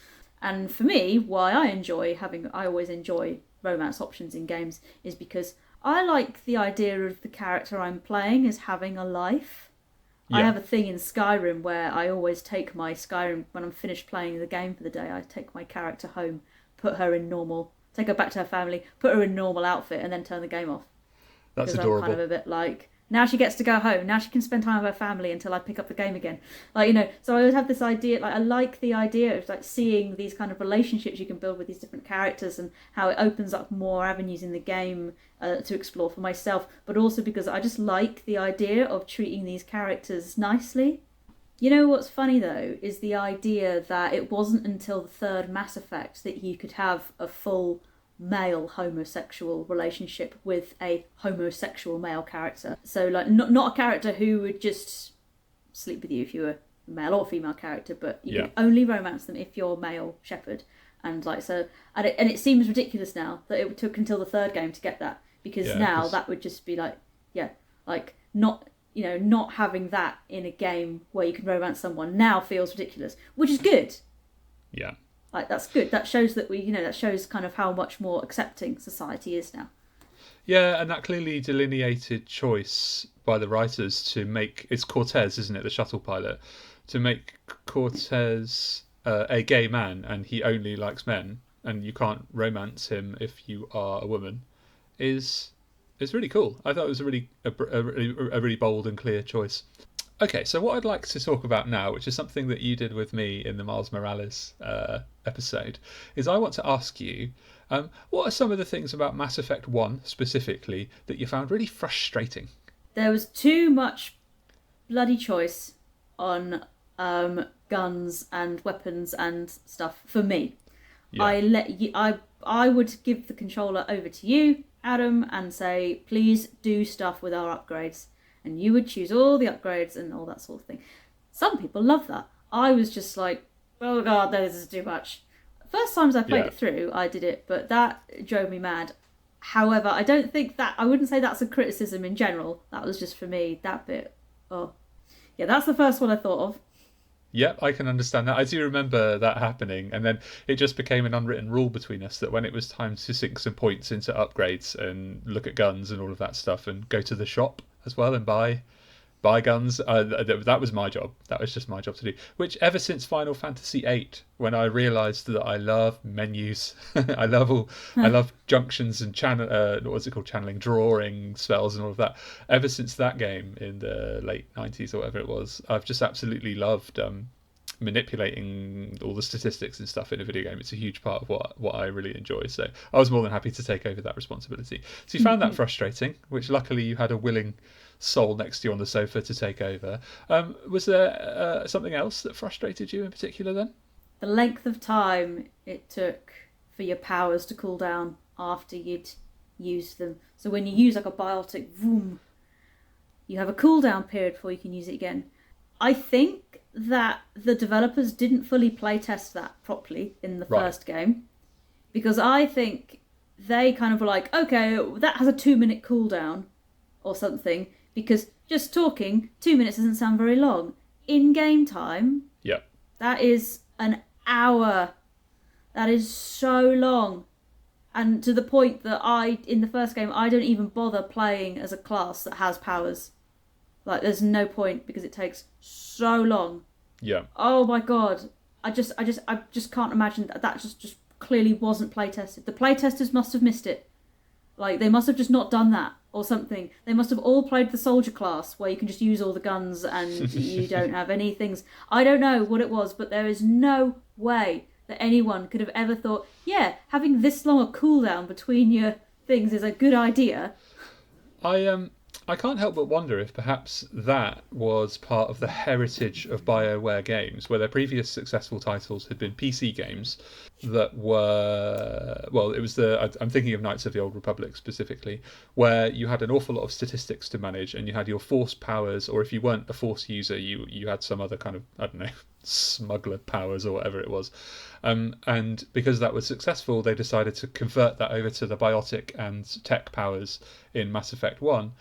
And for me, why I always enjoy romance options in games is because I like the idea of the character I'm playing as having a life. Yeah. I have a thing in Skyrim where I always take my Skyrim, when I'm finished playing the game for the day, I take my character home, take her back to her family, put her in normal outfit, and then turn the game off. That's adorable. I'm kind of a bit like, now she gets to go home, now she can spend time with her family until I pick up the game again. So I always have this idea, I like the idea of seeing these kind of relationships you can build with these different characters and how it opens up more avenues in the game to explore for myself, but also because I just like the idea of treating these characters nicely. You know what's funny though, is the idea that it wasn't until the third Mass Effect that you could have a full male homosexual relationship with a homosexual male character. So not a character who would just sleep with you if you were a male or female character, but you can only romance them if you're male Shepard. And it seems ridiculous now that it took until the third game to get that, because that would just be not having that in a game where you can romance someone now feels ridiculous, which is good. Yeah. That's good. That shows that that shows kind of how much more accepting society is now. Yeah, and that clearly delineated choice by the writers to make, it's Cortez, isn't it, the shuttle pilot, to make Cortez a gay man and he only likes men and you can't romance him if you are a woman is really cool. I thought it was a really bold and clear choice. Okay, so what I'd like to talk about now, which is something that you did with me in the Miles Morales episode, is I want to ask you, what are some of the things about Mass Effect 1 specifically that you found really frustrating? There was too much bloody choice on guns and weapons and stuff for me. Yeah. I would give the controller over to you, Adam, and say, please do stuff with our upgrades. And you would choose all the upgrades and all that sort of thing. Some people love that. I was just like, oh god, this is too much. First times I played it through, I did it, but that drove me mad. However, I wouldn't say that's a criticism in general. That was just for me, that bit. Oh, yeah, that's the first one I thought of. Yep, I can understand that. I do remember that happening, and then it just became an unwritten rule between us that when it was time to sink some points into upgrades and look at guns and all of that stuff and go to the shop as well and buy guns, that was my job. That was just my job to do. Which ever since Final Fantasy VIII, when I realised that I love menus, I love junctions and channeling, drawing spells and all of that. Ever since that game in the late 90s or whatever it was, I've just absolutely loved manipulating all the statistics and stuff in a video game. It's a huge part of what I really enjoy. So I was more than happy to take over that responsibility. So you found that frustrating, which luckily you had a willing soul next to you on the sofa to take over. Was there something else that frustrated you in particular then? The length of time it took for your powers to cool down after you'd used them. So when you use like a biotic, vroom, you have a cooldown period before you can use it again. I think that the developers didn't fully playtest that properly in the first game, because I think they kind of were like, okay, that has a 2-minute cooldown or something, Because just talking, 2 minutes doesn't sound very long. In game time, yeah, that is an hour. That is so long. And to the point that in the first game, I don't even bother playing as a class that has powers. Like, there's no point because it takes so long. Yeah. Oh my god. I just can't imagine that just clearly wasn't play tested. The play testers must have missed it. Like, they must have just not done that or something. They must have all played the soldier class where you can just use all the guns and you don't have any things. I don't know what it was, but there is no way that anyone could have ever thought, yeah, having this long a cooldown between your things is a good idea. I can't help but wonder if perhaps that was part of the heritage of BioWare games, where their previous successful titles had been PC games that were, well, it was I'm thinking of Knights of the Old Republic specifically, where you had an awful lot of statistics to manage and you had your force powers, or if you weren't a force user, you had some other kind of, I don't know, smuggler powers or whatever it was. And because that was successful, they decided to convert that over to the biotic and tech powers in Mass Effect 1.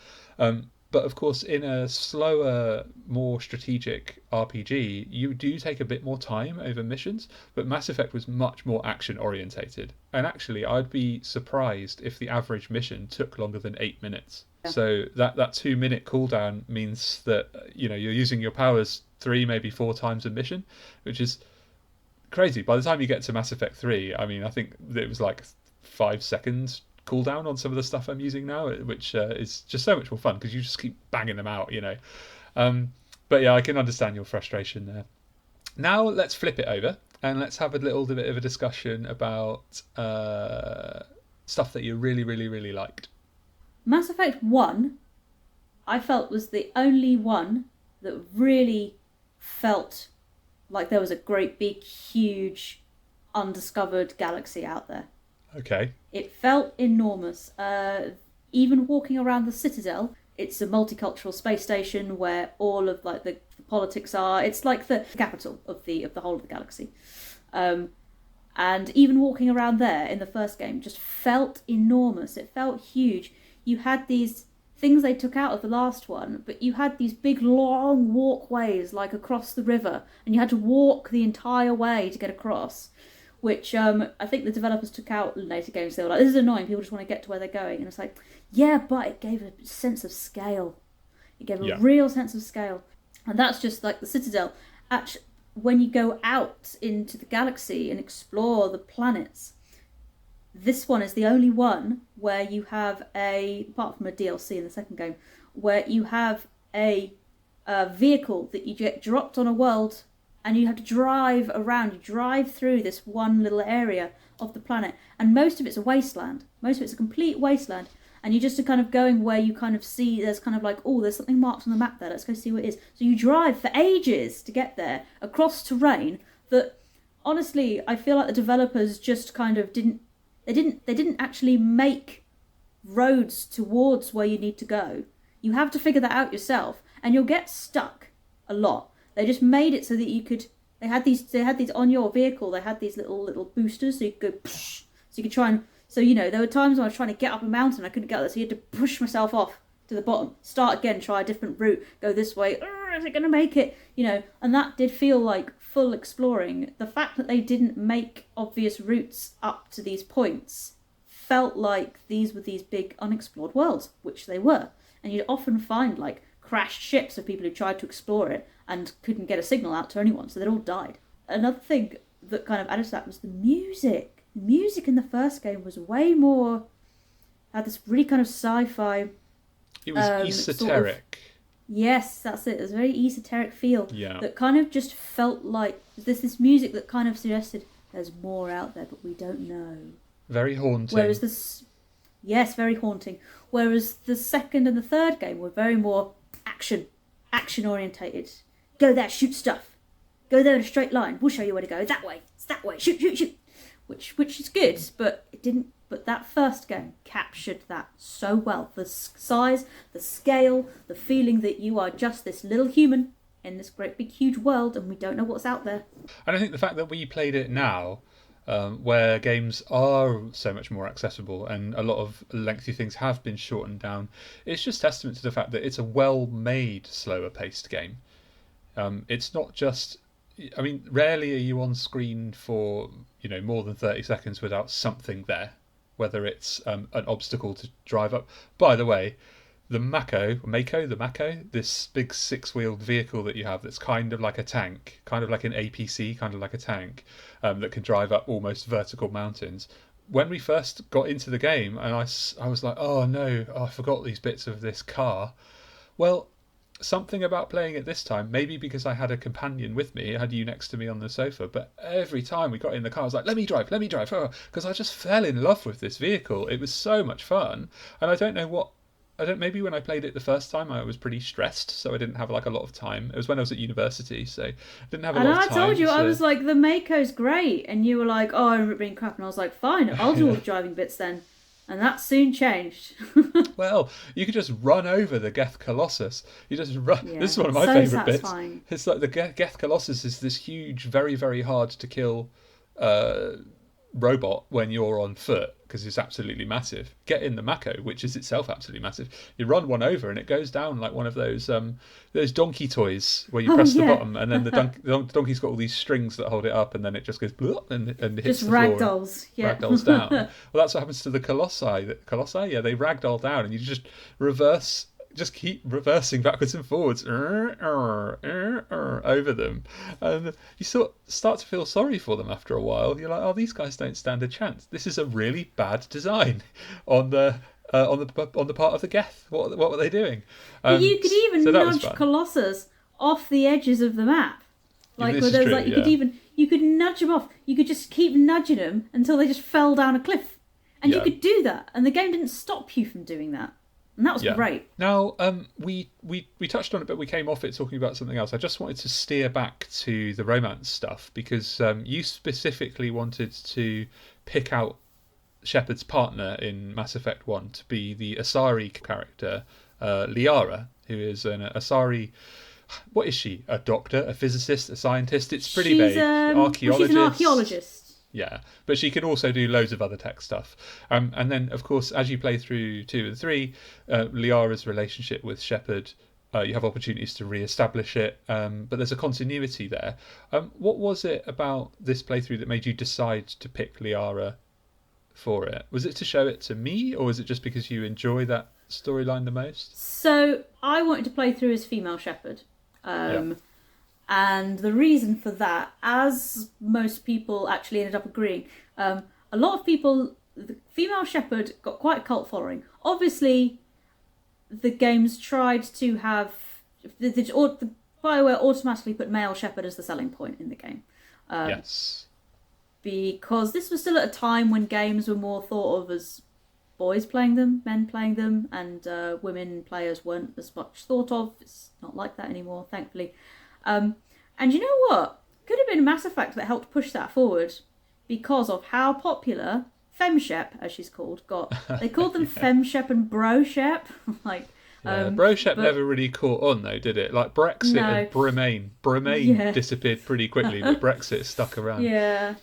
But of course, in a slower, more strategic RPG, you do take a bit more time over missions, but Mass Effect was much more action orientated. And actually, I'd be surprised if the average mission took longer than 8 minutes. Yeah. So that 2 minute cooldown means that, you know, you're using your powers 3, maybe 4 times a mission, which is crazy. By the time you get to Mass Effect 3, I mean, I think it was like 5 seconds cooldown on some of the stuff I'm using now, which is just so much more fun because you just keep banging them out, you know. But yeah, I can understand your frustration there. Now let's flip it over and let's have a little bit of a discussion about stuff that you really, really, really liked. Mass Effect 1, I felt, was the only one that really felt like there was a great big huge undiscovered galaxy out there. Okay. It felt enormous. Even walking around the Citadel, it's a multicultural space station where all of like the politics are. It's like the capital of the whole of the galaxy. And even walking around there in the first game just felt enormous. It felt huge. You had these things they took out of the last one, but you had these big long walkways like across the river, and you had to walk the entire way to get across. Which I think the developers took out in later games. They were like, this is annoying, people just want to get to where they're going. And it's like, yeah, but it gave a sense of scale. It gave a real sense of scale. And that's just like the Citadel. Actually, when you go out into the galaxy and explore the planets, this one is the only one where you have apart from a DLC in the second game, where you have a vehicle that you get dropped on a world and you have to drive around. You drive through this one little area of the planet, and most of it's a wasteland. Most of it's a complete wasteland, and you just are kind of going where you kind of see there's kind of like, oh, there's something marked on the map there. Let's go see what it is. So you drive for ages to get there across terrain that, honestly, I feel like the developers just kind of didn't actually make roads towards where you need to go. You have to figure that out yourself, and you'll get stuck a lot. They just made it so that you could. They had these on your vehicle. They had these little boosters, so you could go. So you could try and. So you know, there were times when I was trying to get up a mountain, I couldn't get there, so you had to push myself off to the bottom, start again, try a different route, go this way. Is it going to make it? You know, and that did feel like full exploring. The fact that they didn't make obvious routes up to these points felt like these were these big unexplored worlds, which they were. And you'd often find like crashed ships of people who tried to explore it and couldn't get a signal out to anyone, so they'd all died. Another thing that kind of added to that was the music. The music in the first game was way more, had this really kind of sci-fi. It was esoteric. Sort of, yes, that's it. There's a very esoteric feel. Yeah. That kind of just felt like there's this music that kind of suggested there's more out there, but we don't know. Very haunting. Whereas yes, very haunting. Whereas the second and the third game were very more action orientated. Go there, shoot stuff. Go there in a straight line. We'll show you where to go. That way. It's that way. Shoot. Which is good, but it didn't. But that first game captured that so well. The size, the scale, the feeling that you are just this little human in this great big huge world and we don't know what's out there. And I think the fact that we played it now, where games are so much more accessible and a lot of lengthy things have been shortened down. It's just testament to the fact that it's a well-made, slower-paced game. It's not just... I mean, rarely are you on screen for more than 30 seconds without something there, whether it's an obstacle to drive up. By the way, the Mako, this big six-wheeled vehicle that you have that's kind of like a tank, kind of like an APC, kind of like a tank, that can drive up almost vertical mountains. When we first got into the game, and I was like, oh no, I forgot these bits of this car. Well, something about playing it this time, maybe because I had a companion with me, I had you next to me on the sofa, but every time we got in the car I was like, let me drive, because I just fell in love with this vehicle. It was so much fun, and maybe when I played it the first time I was pretty stressed, so I didn't have like a lot of time. It was when I was at university, so I didn't have a lot of time. And I told you, I was like, the Mako's great, and you were like, oh, I remember it being crap, and I was like, fine, I'll do all the driving bits then. And that soon changed. Well, you could just run over the Geth Colossus. You just run. Yeah, this is one of my favourite bits. It's like the Geth Colossus is this huge, very, very hard to kill robot when you're on foot, because it's absolutely massive. Get in the Mako, which is itself absolutely massive. You run one over and it goes down like one of those donkey toys where you press the bottom, and then the donkey's got all these strings that hold it up, and then it just goes and hits the floor. Ragdolls, ragdolls down. Well, that's what happens to the Colossi. Yeah, they ragdoll down, and you just keep reversing backwards and forwards over them, and you start to feel sorry for them after a while. You're like, oh, these guys don't stand a chance. This is a really bad design on the part of the Geth. What were they doing? But you could even nudge Colossus off the edges of the map, like where there's like you could nudge them off. You could just keep nudging them until they just fell down a cliff, and you could do that, and the game didn't stop you from doing that. And that was great. Now, we touched on it, but we came off it talking about something else. I just wanted to steer back to the romance stuff, because you specifically wanted to pick out Shepard's partner in Mass Effect 1 to be the Asari character, Liara, who is an Asari... What is she? A doctor? A physicist? A scientist? It's pretty vague. Archaeologist? She's an archaeologist. Yeah, but she can also do loads of other tech stuff. And then, of course, as you play through 2 and 3, Liara's relationship with Shepard, you have opportunities to re-establish it, but there's a continuity there. What was it about this playthrough that made you decide to pick Liara for it? Was it to show it to me, or was it just because you enjoy that storyline the most? So, I wanted to play through as female Shepard. And the reason for that, as most people actually ended up agreeing, a lot of people, the female Shepard got quite a cult following. Obviously, the games tried to have... The BioWare automatically put male Shepard as the selling point in the game. Yes. Because this was still at a time when games were more thought of as boys playing them, men playing them, and women players weren't as much thought of. It's not like that anymore, thankfully. And you know what? Could have been Mass Effect that helped push that forward, because of how popular FemShep, as she's called, got. They called them FemShep and BroShep. BroShep never really caught on though, did it? Like Brexit and Bremain. Bremain disappeared pretty quickly, but Brexit stuck around. Yeah.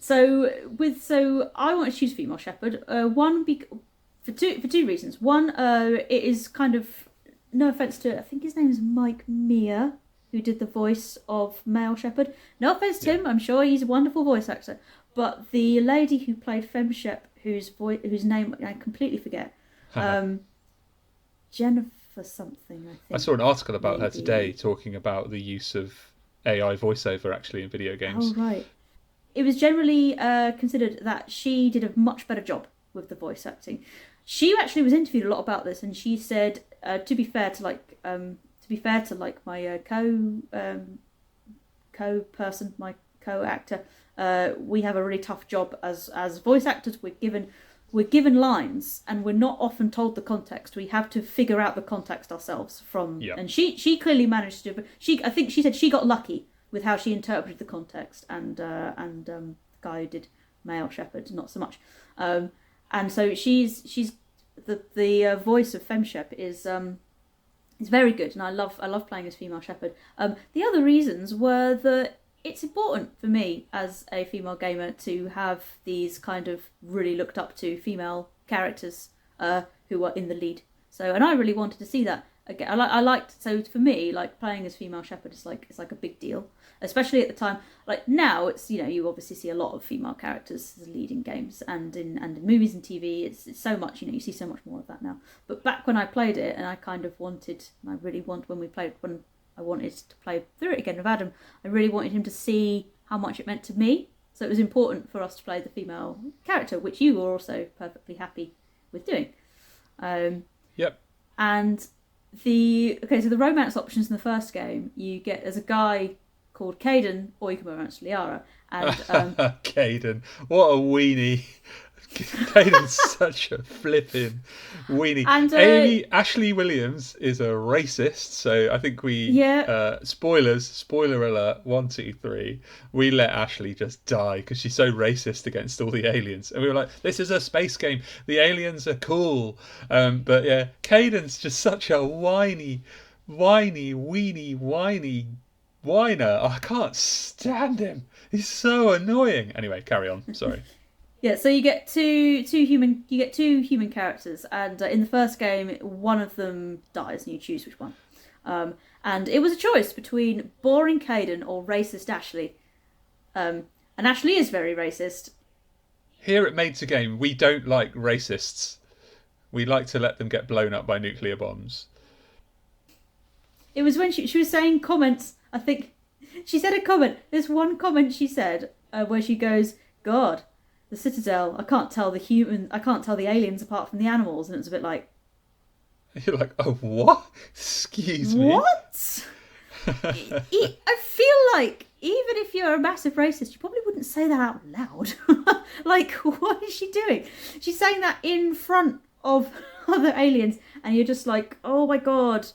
So I want to choose female Shepard. For two reasons. One, it is kind of, no offense to, I think his name is Mike Mia, who did the voice of male Shepard. No offense to him, I'm sure he's a wonderful voice actor. But the lady who played FemShep, whose name I completely forget, Jennifer something, I think. I saw an article about her today talking about the use of AI voiceover actually in video games. Oh, right. It was generally considered that she did a much better job with the voice acting. She actually was interviewed a lot about this, and she said, to be fair to my co-person, my co-actor, we have a really tough job as voice actors. We're given lines, and we're not often told the context. We have to figure out the context ourselves from. Yep. And she clearly managed to. I think she said she got lucky with how she interpreted the context, and the guy who did male Shepard not so much. And so she's the voice of FemShep is very good, and I love playing as female Shepard. The other reasons were that it's important for me as a female gamer to have these kind of really looked up to female characters who are in the lead. So, and I really wanted to see that again. I liked, so for me, like playing as female shepherd is like, it's like a big deal, especially at the time. Like now, it's, you know, you obviously see a lot of female characters as leading games and in movies and TV. It's so much, you know, you see so much more of that now. But back when I played it, and I kind of wanted, and I really want when I wanted to play through it again with Adam, I really wanted him to see how much it meant to me. So it was important for us to play the female character, which you were also perfectly happy with doing. Yep. And so the romance options in the first game, you get as a guy called Caden, or you can romance Liara. And Caden, what a weenie. Caden's such a flipping weenie. And Ashley Williams is a racist, so I think spoiler alert, 1, 2, 3, we let Ashley just die because she's so racist against all the aliens, and we were like, this is a space game, the aliens are cool. But yeah, Caden's just such a whiny whiner. I can't stand him, he's so annoying. Anyway, carry on, sorry. Yeah, so you get two human characters, and in the first game, one of them dies, and you choose which one. And it was a choice between boring Caden or racist Ashley. And Ashley is very racist. Here at M2G, we don't like racists. We like to let them get blown up by nuclear bombs. It was when she was saying comments. I think she said a comment. There's one comment she said where she goes, "God, the Citadel, I can't tell the aliens apart from the animals," and it was a bit like... You're like, oh, what? Excuse me? What? I feel like, even if you're a massive racist, you probably wouldn't say that out loud. Like, what is she doing? She's saying that in front of other aliens, and you're just like, oh my god,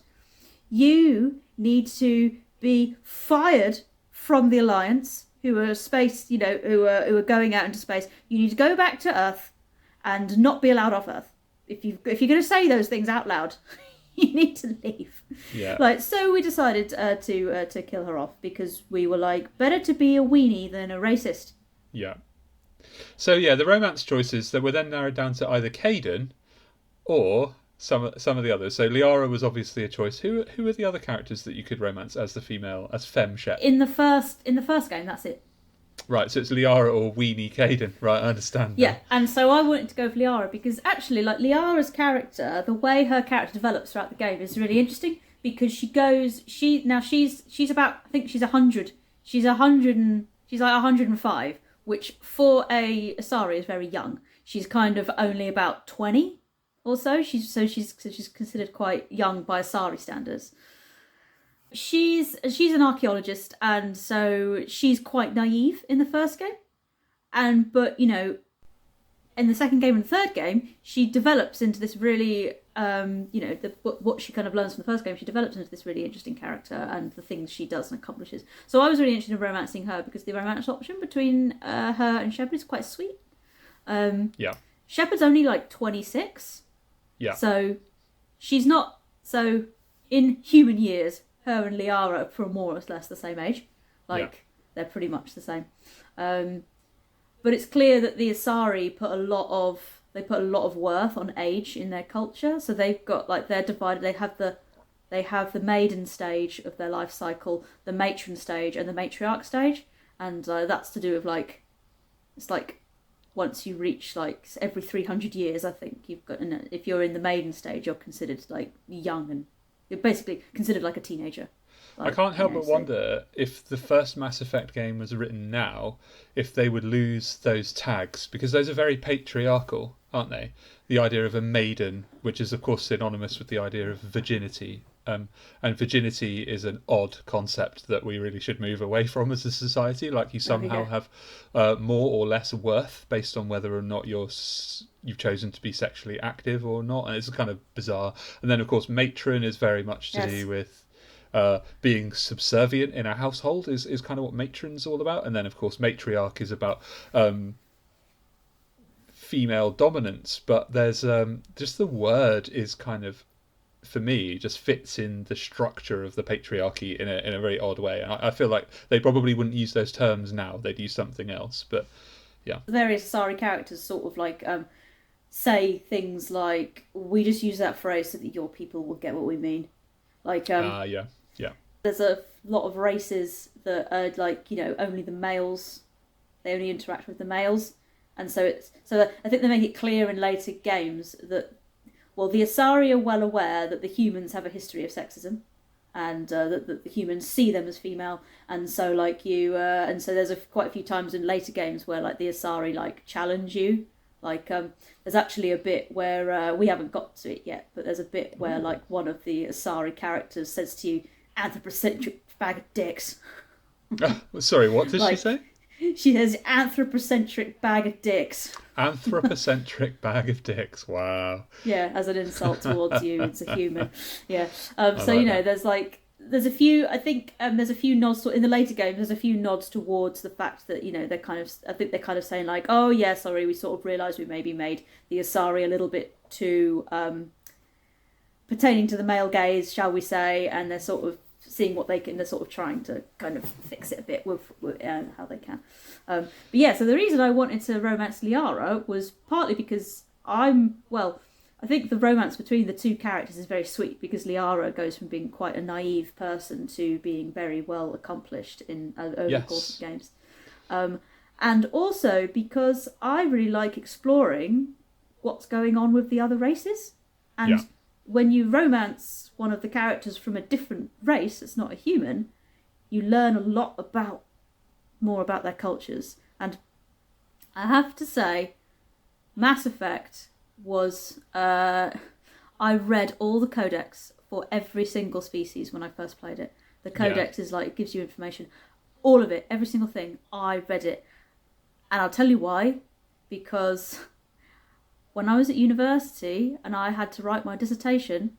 you need to be fired from the Alliance, who are space, you know, who are going out into space. You need to go back to Earth and not be allowed off Earth. If you're going to say those things out loud, you need to leave. Yeah. Like, so we decided to kill her off because we were like, better to be a weenie than a racist. Yeah. So yeah, the romance choices that were then narrowed down to either Caden or some of the others. So Liara was obviously a choice. Who are the other characters that you could romance as the female, as femme shep? In the first game, that's it. Right, so it's Liara or weenie Caden. Right, I understand. Yeah, and so I wanted to go for Liara because actually, like, Liara's character, the way her character develops throughout the game is really interesting because she's about, I think she's 100. She's like 105, which for a Asari is very young. She's kind of only about 20 or so. She's considered quite young by Asari standards. She's an archaeologist, and so she's quite naive in the first game, but you know, in the second game and third game, she develops into this really what she kind of learns from the first game, she develops into this really interesting character and the things she does and accomplishes. So I was really interested in romancing her because the romance option between her and Shepard is quite sweet. Yeah. Shepard's only like 26. Yeah. So she's not, so in human years, her and Liara are more or less the same age. They're pretty much the same. But it's clear that the Asari put a lot of worth on age in their culture. So they've got, like, they're divided. They have the maiden stage of their life cycle, the matron stage, and the matriarch stage. And that's to do with, like, it's like once you reach, like, every 300 years, I think you've got, if you're in the maiden stage, you're considered, like, young, and you're basically considered like a teenager. Like, I can't help but wonder if the first Mass Effect game was written now, if they would lose those tags, because those are very patriarchal, aren't they? The idea of a maiden, which is of course synonymous with the idea of virginity. And virginity is an odd concept that we really should move away from as a society. Like, you somehow have more or less worth based on whether or not you've chosen to be sexually active or not, and it's kind of bizarre. And then of course matron is very much to do with being subservient in a household is kind of what matron's all about. And then of course matriarch is about female dominance, but there's just the word is kind of for me, just fits in the structure of the patriarchy in a very odd way. And I feel like they probably wouldn't use those terms now; they'd use something else. But yeah, the various Asari characters sort of like say things like, "We just use that phrase so that your people will get what we mean." Like yeah. There's a lot of races that are like, only the males, they only interact with the males, and so I think they make it clear in later games that, well, the Asari are well aware that the humans have a history of sexism, and that the humans see them as female, and so and so there's quite a few times in later games where like the Asari like challenge you. Like there's actually a bit where we haven't got to it yet, but there's a bit where like one of the Asari characters says to you, "Anthropocentric bag of dicks." Sorry, what did she say? She says, "Anthropocentric bag of dicks." Anthropocentric bag of dicks. Wow. Yeah, as an insult towards you. It's a human. Yeah. So that. there's a few. I think there's a few nods in the later games. There's a few nods towards the fact that they're kind of. I think they're kind of saying like, "Oh yeah, sorry, we sort of realised we maybe made the Asari a little bit too pertaining to the male gaze, shall we say?" And they're sort of seeing what they can. They're sort of trying to kind of fix it a bit with how they can. But yeah, so the reason I wanted to romance Liara was partly because I think the romance between the two characters is very sweet, because Liara goes from being quite a naive person to being very well accomplished in over the course of games. And also because I really like exploring what's going on with the other races. And when you romance one of the characters from a different race that's not a human, you learn a lot more about their cultures. And I have to say, Mass Effect was I read all the codex for every single species when I first played it. The codex is like, it gives you information, all of it, every single thing. I read it, and I'll tell you why. Because when I was at university and I had to write my dissertation,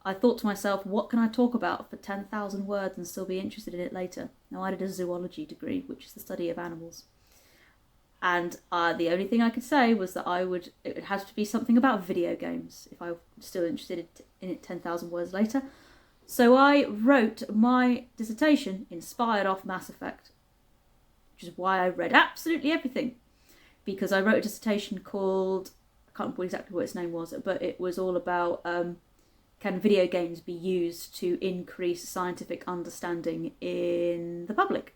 I thought to myself, what can I talk about for 10,000 words and still be interested in it later? Now, I did a zoology degree, which is the study of animals. And the only thing I could say was that it has to be something about video games if I'm still interested in it 10,000 words later. So I wrote my dissertation inspired off Mass Effect, which is why I read absolutely everything. Because I wrote a dissertation called, I can't remember exactly what its name was, but it was all about can video games be used to increase scientific understanding in the public?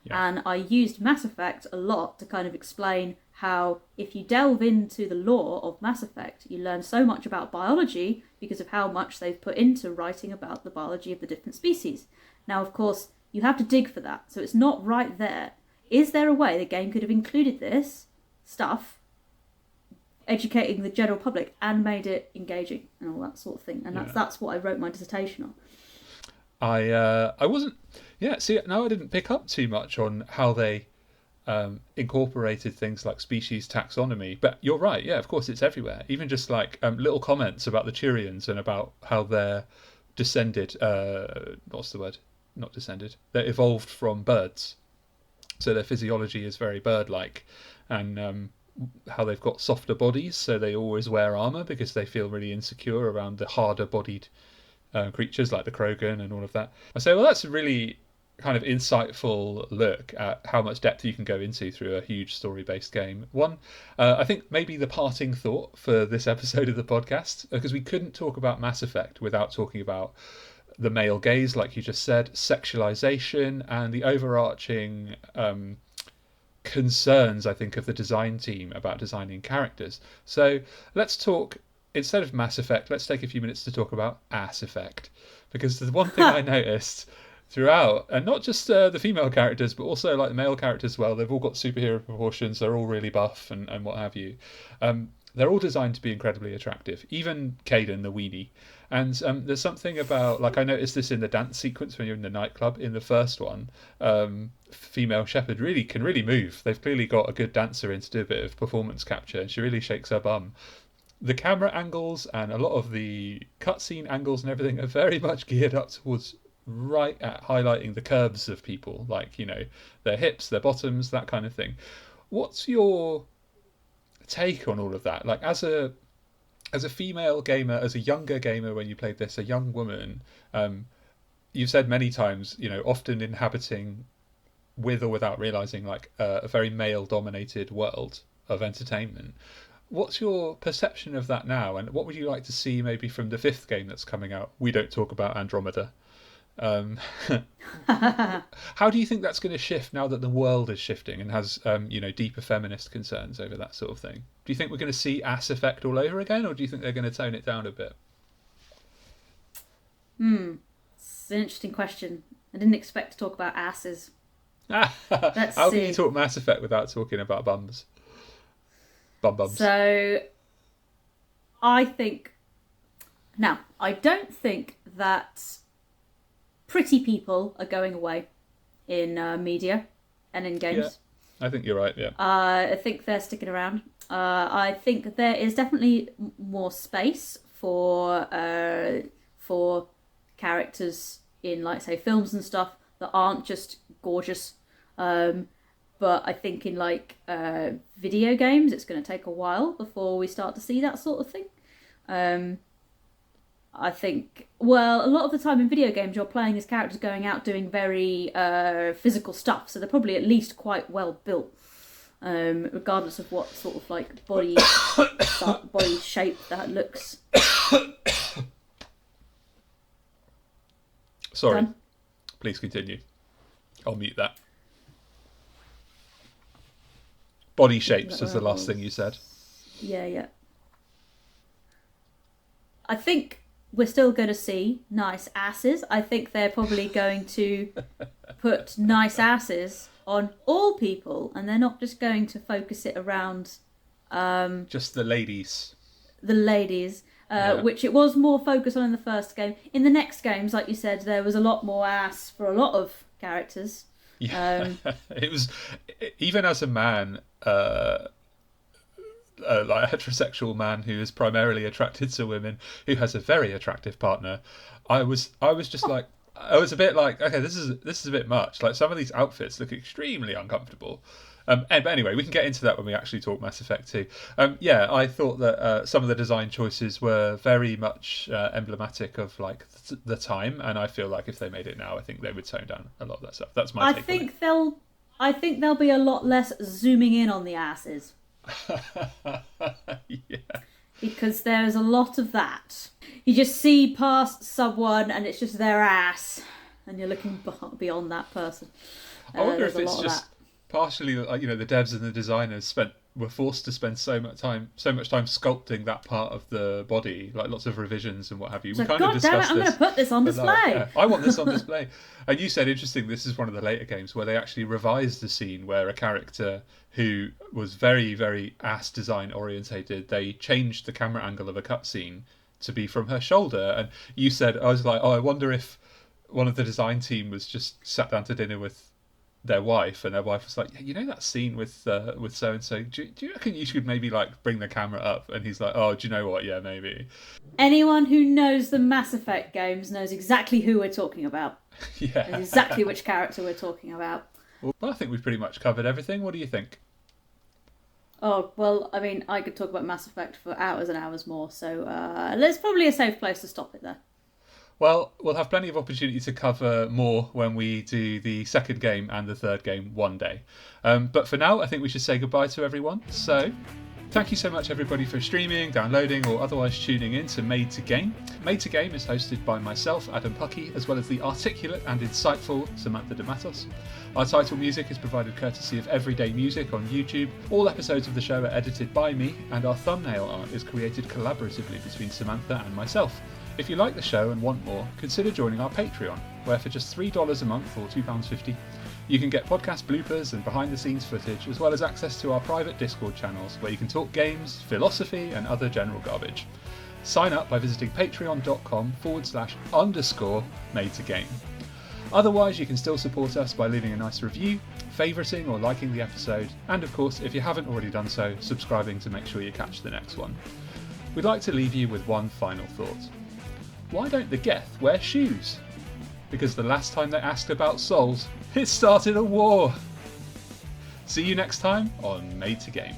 Yeah. And I used Mass Effect a lot to kind of explain how if you delve into the lore of Mass Effect, you learn so much about biology because of how much they've put into writing about the biology of the different species. Now, of course, you have to dig for that, so it's not right there. Is there a way the game could have included this stuff, educating the general public, and made it engaging and all that sort of thing? And that's what I wrote my dissertation on. I wasn't. Yeah, see, now I didn't pick up too much on how they incorporated things like species taxonomy. But you're right. Yeah, of course, it's everywhere. Even just like little comments about the Turians and about how they're descended. What's the word? Not descended. They're evolved from birds. So their physiology is very bird-like, and how they've got softer bodies, so they always wear armor because they feel really insecure around the harder-bodied creatures like the Krogan and all of that. I say, well, that's a really kind of insightful look at how much depth you can go into through a huge story-based game. I think maybe the parting thought for this episode of the podcast, because we couldn't talk about Mass Effect without talking about the male gaze, like you just said, sexualization, and the overarching concerns, I think, of the design team about designing characters. So let's talk, instead of Mass Effect, let's take a few minutes to talk about Ass Effect. Because the one thing I noticed throughout, and not just the female characters, but also like the male characters as well, they've all got superhero proportions, they're all really buff and what have you. They're all designed to be incredibly attractive, even Caden, the weenie. And there's something about, like, I noticed this in the dance sequence when you're in the nightclub. In the first one, female Shepherd can really move. They've clearly got a good dancer in to do a bit of performance capture, and she really shakes her bum. The camera angles and a lot of the cutscene angles and everything are very much geared up towards right at highlighting the curves of people, like, their hips, their bottoms, that kind of thing. What's your take on all of that? Like, as a as a female gamer, as a younger gamer when you played this, a young woman, you've said many times, often inhabiting with or without realizing like a very male-dominated world of entertainment. What's your perception of that now, and what would you like to see maybe from the 5th game that's coming out? We don't talk about Andromeda. How do you think that's going to shift now that the world is shifting and has deeper feminist concerns over that sort of thing? Do you think we're going to see ass effect all over again, or do you think they're going to tone it down a bit? It's an interesting question. I didn't expect to talk about asses. How can you talk Mass Effect without talking about bums? Bums. So, I don't think that pretty people are going away in media and in games. Yeah, I think you're right, yeah. I think they're sticking around. I think there is definitely more space for characters in, like, say, films and stuff that aren't just gorgeous. But I think in, like, video games, it's going to take a while before we start to see that sort of thing. I think, a lot of the time in video games, you're playing as characters going out doing very physical stuff, so they're probably at least quite well built, regardless of what sort of like body shape that looks. Sorry, please continue. I'll mute that. Body shapes was the last thing you said. Yeah. I think we're still going to see nice asses. I think they're probably going to put nice asses on all people, and they're not just going to focus it around just the ladies. The ladies, which it was more focused on in the first game. In the next games, like you said, there was a lot more ass for a lot of characters. Yeah, it was, even as a man, like a heterosexual man who is primarily attracted to women, who has a very attractive partner, I was just like, I was a bit like, okay, this is a bit much. Like, some of these outfits look extremely uncomfortable. But anyway, we can get into that when we actually talk Mass Effect 2. I thought that some of the design choices were very much emblematic of like the time, and I feel like if they made it now, I think they would tone down a lot of that stuff. That's my take on it. I think there'll be a lot less zooming in on the asses. Yeah. Because there's a lot of that. You just see past someone and it's just their ass, and you're looking beyond that person. I wonder if it's just partially, the devs and the designers were forced to spend so much time sculpting that part of the body, like lots of revisions and what have you. We kind of discussed this. I'm going to put this on display. I want this on display. And you said, interesting, this is one of the later games where they actually revised the scene where a character who was very, very ass design orientated, they changed the camera angle of a cutscene to be from her shoulder. And you said, I was like, I wonder if one of the design team was just sat down to dinner with their wife, and their wife was like, that scene with so and so, do you reckon you should maybe like bring the camera up? And he's like, oh, do you know what, yeah, maybe. Anyone who knows the Mass Effect games knows exactly who we're talking about. Yeah, and exactly which character we're talking about. Well, I think we've pretty much covered everything. What do you think? Oh, well, I mean, I could talk about Mass Effect for hours and hours more, so there's probably a safe place to stop it there. Well, we'll have plenty of opportunity to cover more when we do the second game and the third game one day. But for now, I think we should say goodbye to everyone. So, thank you so much, everybody, for streaming, downloading, or otherwise tuning in to Made to Game. Made to Game is hosted by myself, Adam Puckey, as well as the articulate and insightful Samantha DeMatos. Our title music is provided courtesy of Everyday Music on YouTube. All episodes of the show are edited by me, and our thumbnail art is created collaboratively between Samantha and myself. If you like the show and want more, consider joining our Patreon, where for just $3 a month or £2.50, you can get podcast bloopers and behind-the-scenes footage, as well as access to our private Discord channels, where you can talk games, philosophy, and other general garbage. Sign up by visiting patreon.com/_made-to-game. Otherwise, you can still support us by leaving a nice review, favouriting or liking the episode, and of course, if you haven't already done so, subscribing to make sure you catch the next one. We'd like to leave you with one final thought. Why don't the Geth wear shoes? Because the last time they asked about souls, it started a war. See you next time on Made to Game.